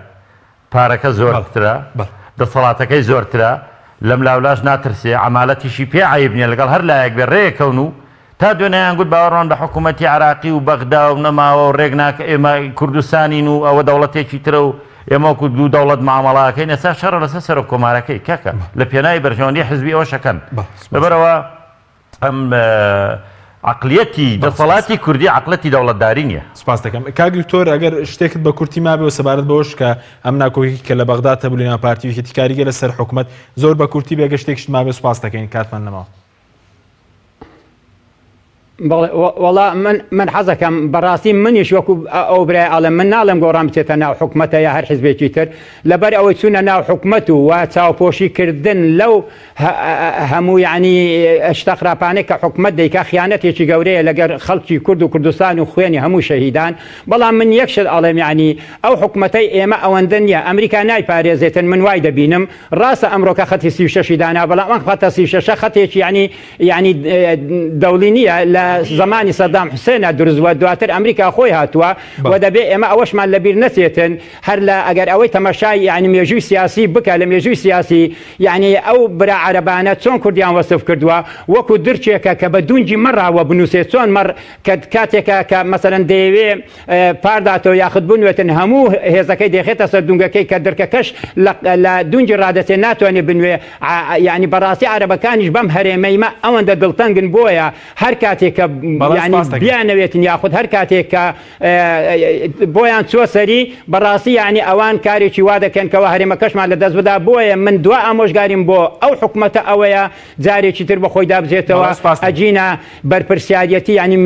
پارەکە زۆرترە دەسەڵاتەکەی زۆرترە لەم لاولاش ناترسێ عمالەتیشی پێ عیب نییە لەگەڵ هەر لایەک بێ ڕێکەون و تا دوێنەیان گوت باوەڕان بە حکوومەتی عراقی و بەغدا و نەماوە و ڕێک ناکە ئێمە کوردستانین و ئەوە دەوڵەتێکی ترە و ئێمە وەکو دوو دەوڵەت مامەڵاکەین ئێستا شەڕە لەسەر سەرۆک کۆمارەکەی کەکە لە پێناوی بەرژەوەندی حزبی ئەوە شەکەن لەبەرەوە ئەم عقلیەتی دەسەڵاتی کوردی عقلەتی دەوڵەتداری نییە. سپاس دەکەم کاک دکتۆر ئەگەر شتێکت بە کورتی مابێەوە سەبارەت بەوەش کە ئەم ناکۆکی کە لە بەغداد هەبوو لە نێوان پارتیەکەتی کاریگەر لەسەر حکوومەت زۆر بە کورتی بێگە شتێکشت مابێ سپاس دەکەین کاتمان نەماوە. وڵا من حەزەکەم بەڕاستی منیش وەکو ئەو برای ئاڵم من ناڵم گۆڕام بچێتە ناو حکومەتە یا هەر حیزبێکی تر لەبەر ئەوەی چوونە ناو حکومەت و چاوپۆشیکردن لەو هەموو یعنی شتە خراپانەی کە حکومەت دەیکا خیانەتێکی گەورەیە لەگەر خەڵکی کورد و کوردستان و خوێنی هەموو شەهیدان بەڵام من یەکشت ئەڵێم یعنی ئەو حکومەتەی ئێمە ئەوەندە نییە ئەمریکا نایپارێزێتن من وای دەبینم ڕاستە ئەمڕۆکە خەتی 36 دانا بەڵام ئەم خەتە 36 خەتێکی ینی دەوڵی نییە لە زمانی سەدام حوسێنە دروستوە دواتر ئەمریکا خۆی هاتووە و دەبێت ئێمە ئەوەشمان لەبیر نەچێتن هەر لە ئەگەر ئەوەی تەماشای یعنی مێژووی سیاسی بکە لە مێژووی سیاسی یعنی ئەو برا عەرەبانە چۆن کوردیان وەسف کردووە وەکو درچێکە کە بە دونجی مەڕاوە بنووسێت چۆن مەڕ کاتێکە کە مەسەرەن دەیەوێ پارداتەوە یاخود بنوێتن هەموو هێزەکەی دەخێتە سەر دونگەکەی کە درکەکەش لە دونجی ڕادەچێت ناتوانێت بنوێ یعنی بەڕاستی عەرەبەکانیش بەم هەرێمەیمە ئەوەندە دڵتەنگن بۆیە هەر کاتێک کە بیانەوێتن یاخود هەر کاتێک کە بۆیان چوە سەری بەڕاستی یعنی ئەوان کارێکی وا دەکەن کەەوە هەرێمەکەشمان لە دەست بدا بۆیە من دوا ئامۆژگاریم بۆ ئەو حکومەتە ئەوەیە جارێکی تر بە خۆی دابزێتەوە ئەجینە بەرپرسیارەتی ینی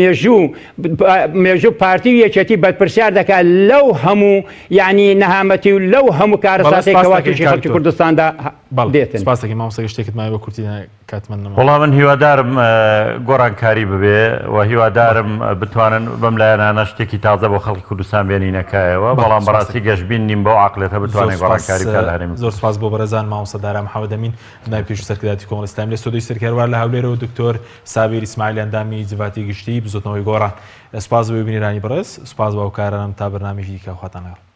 مێژوو پارتی و یەکێتی بەرپرسیار دەکات لەو هەموو یعنی نەهامەتی و لەو هەموو کارەساتێکەوەکیشی خەڵکی کوردستاندا دێتن سپاسێکی مامۆستا شتێکت مای بە کورتی کاتمان وەڵام من هیوادارم گۆڕانکاری ببێ و هیوادارم بتوانن بەم لایەنانە شتێکی تازە بۆ خەڵکی کوردستان بێنینەکایەوە بەڵام بەڕاستی گەشتبین نیم بۆ عاقلێتە بتوانێت گۆڕانکاری بکات لە هەرێمی زۆر سپاس بۆ بەڕێزان مامۆستا دارا محەممەد ئەمین نای پێش سەرکرداتی کۆمەڵی ئیسلامی لە سودۆی سەرکەروار لە هەولێرەوە دکتۆر سابیر ئیسماعیل ئەندامی جڤاتی گشتی بزوتنەوەی گۆڕان سپاس بۆ بینێرانی بەڕێز سپاس بۆ ئەو کارانم تا بەرنامێکی دیکە خواتان لەگەڵ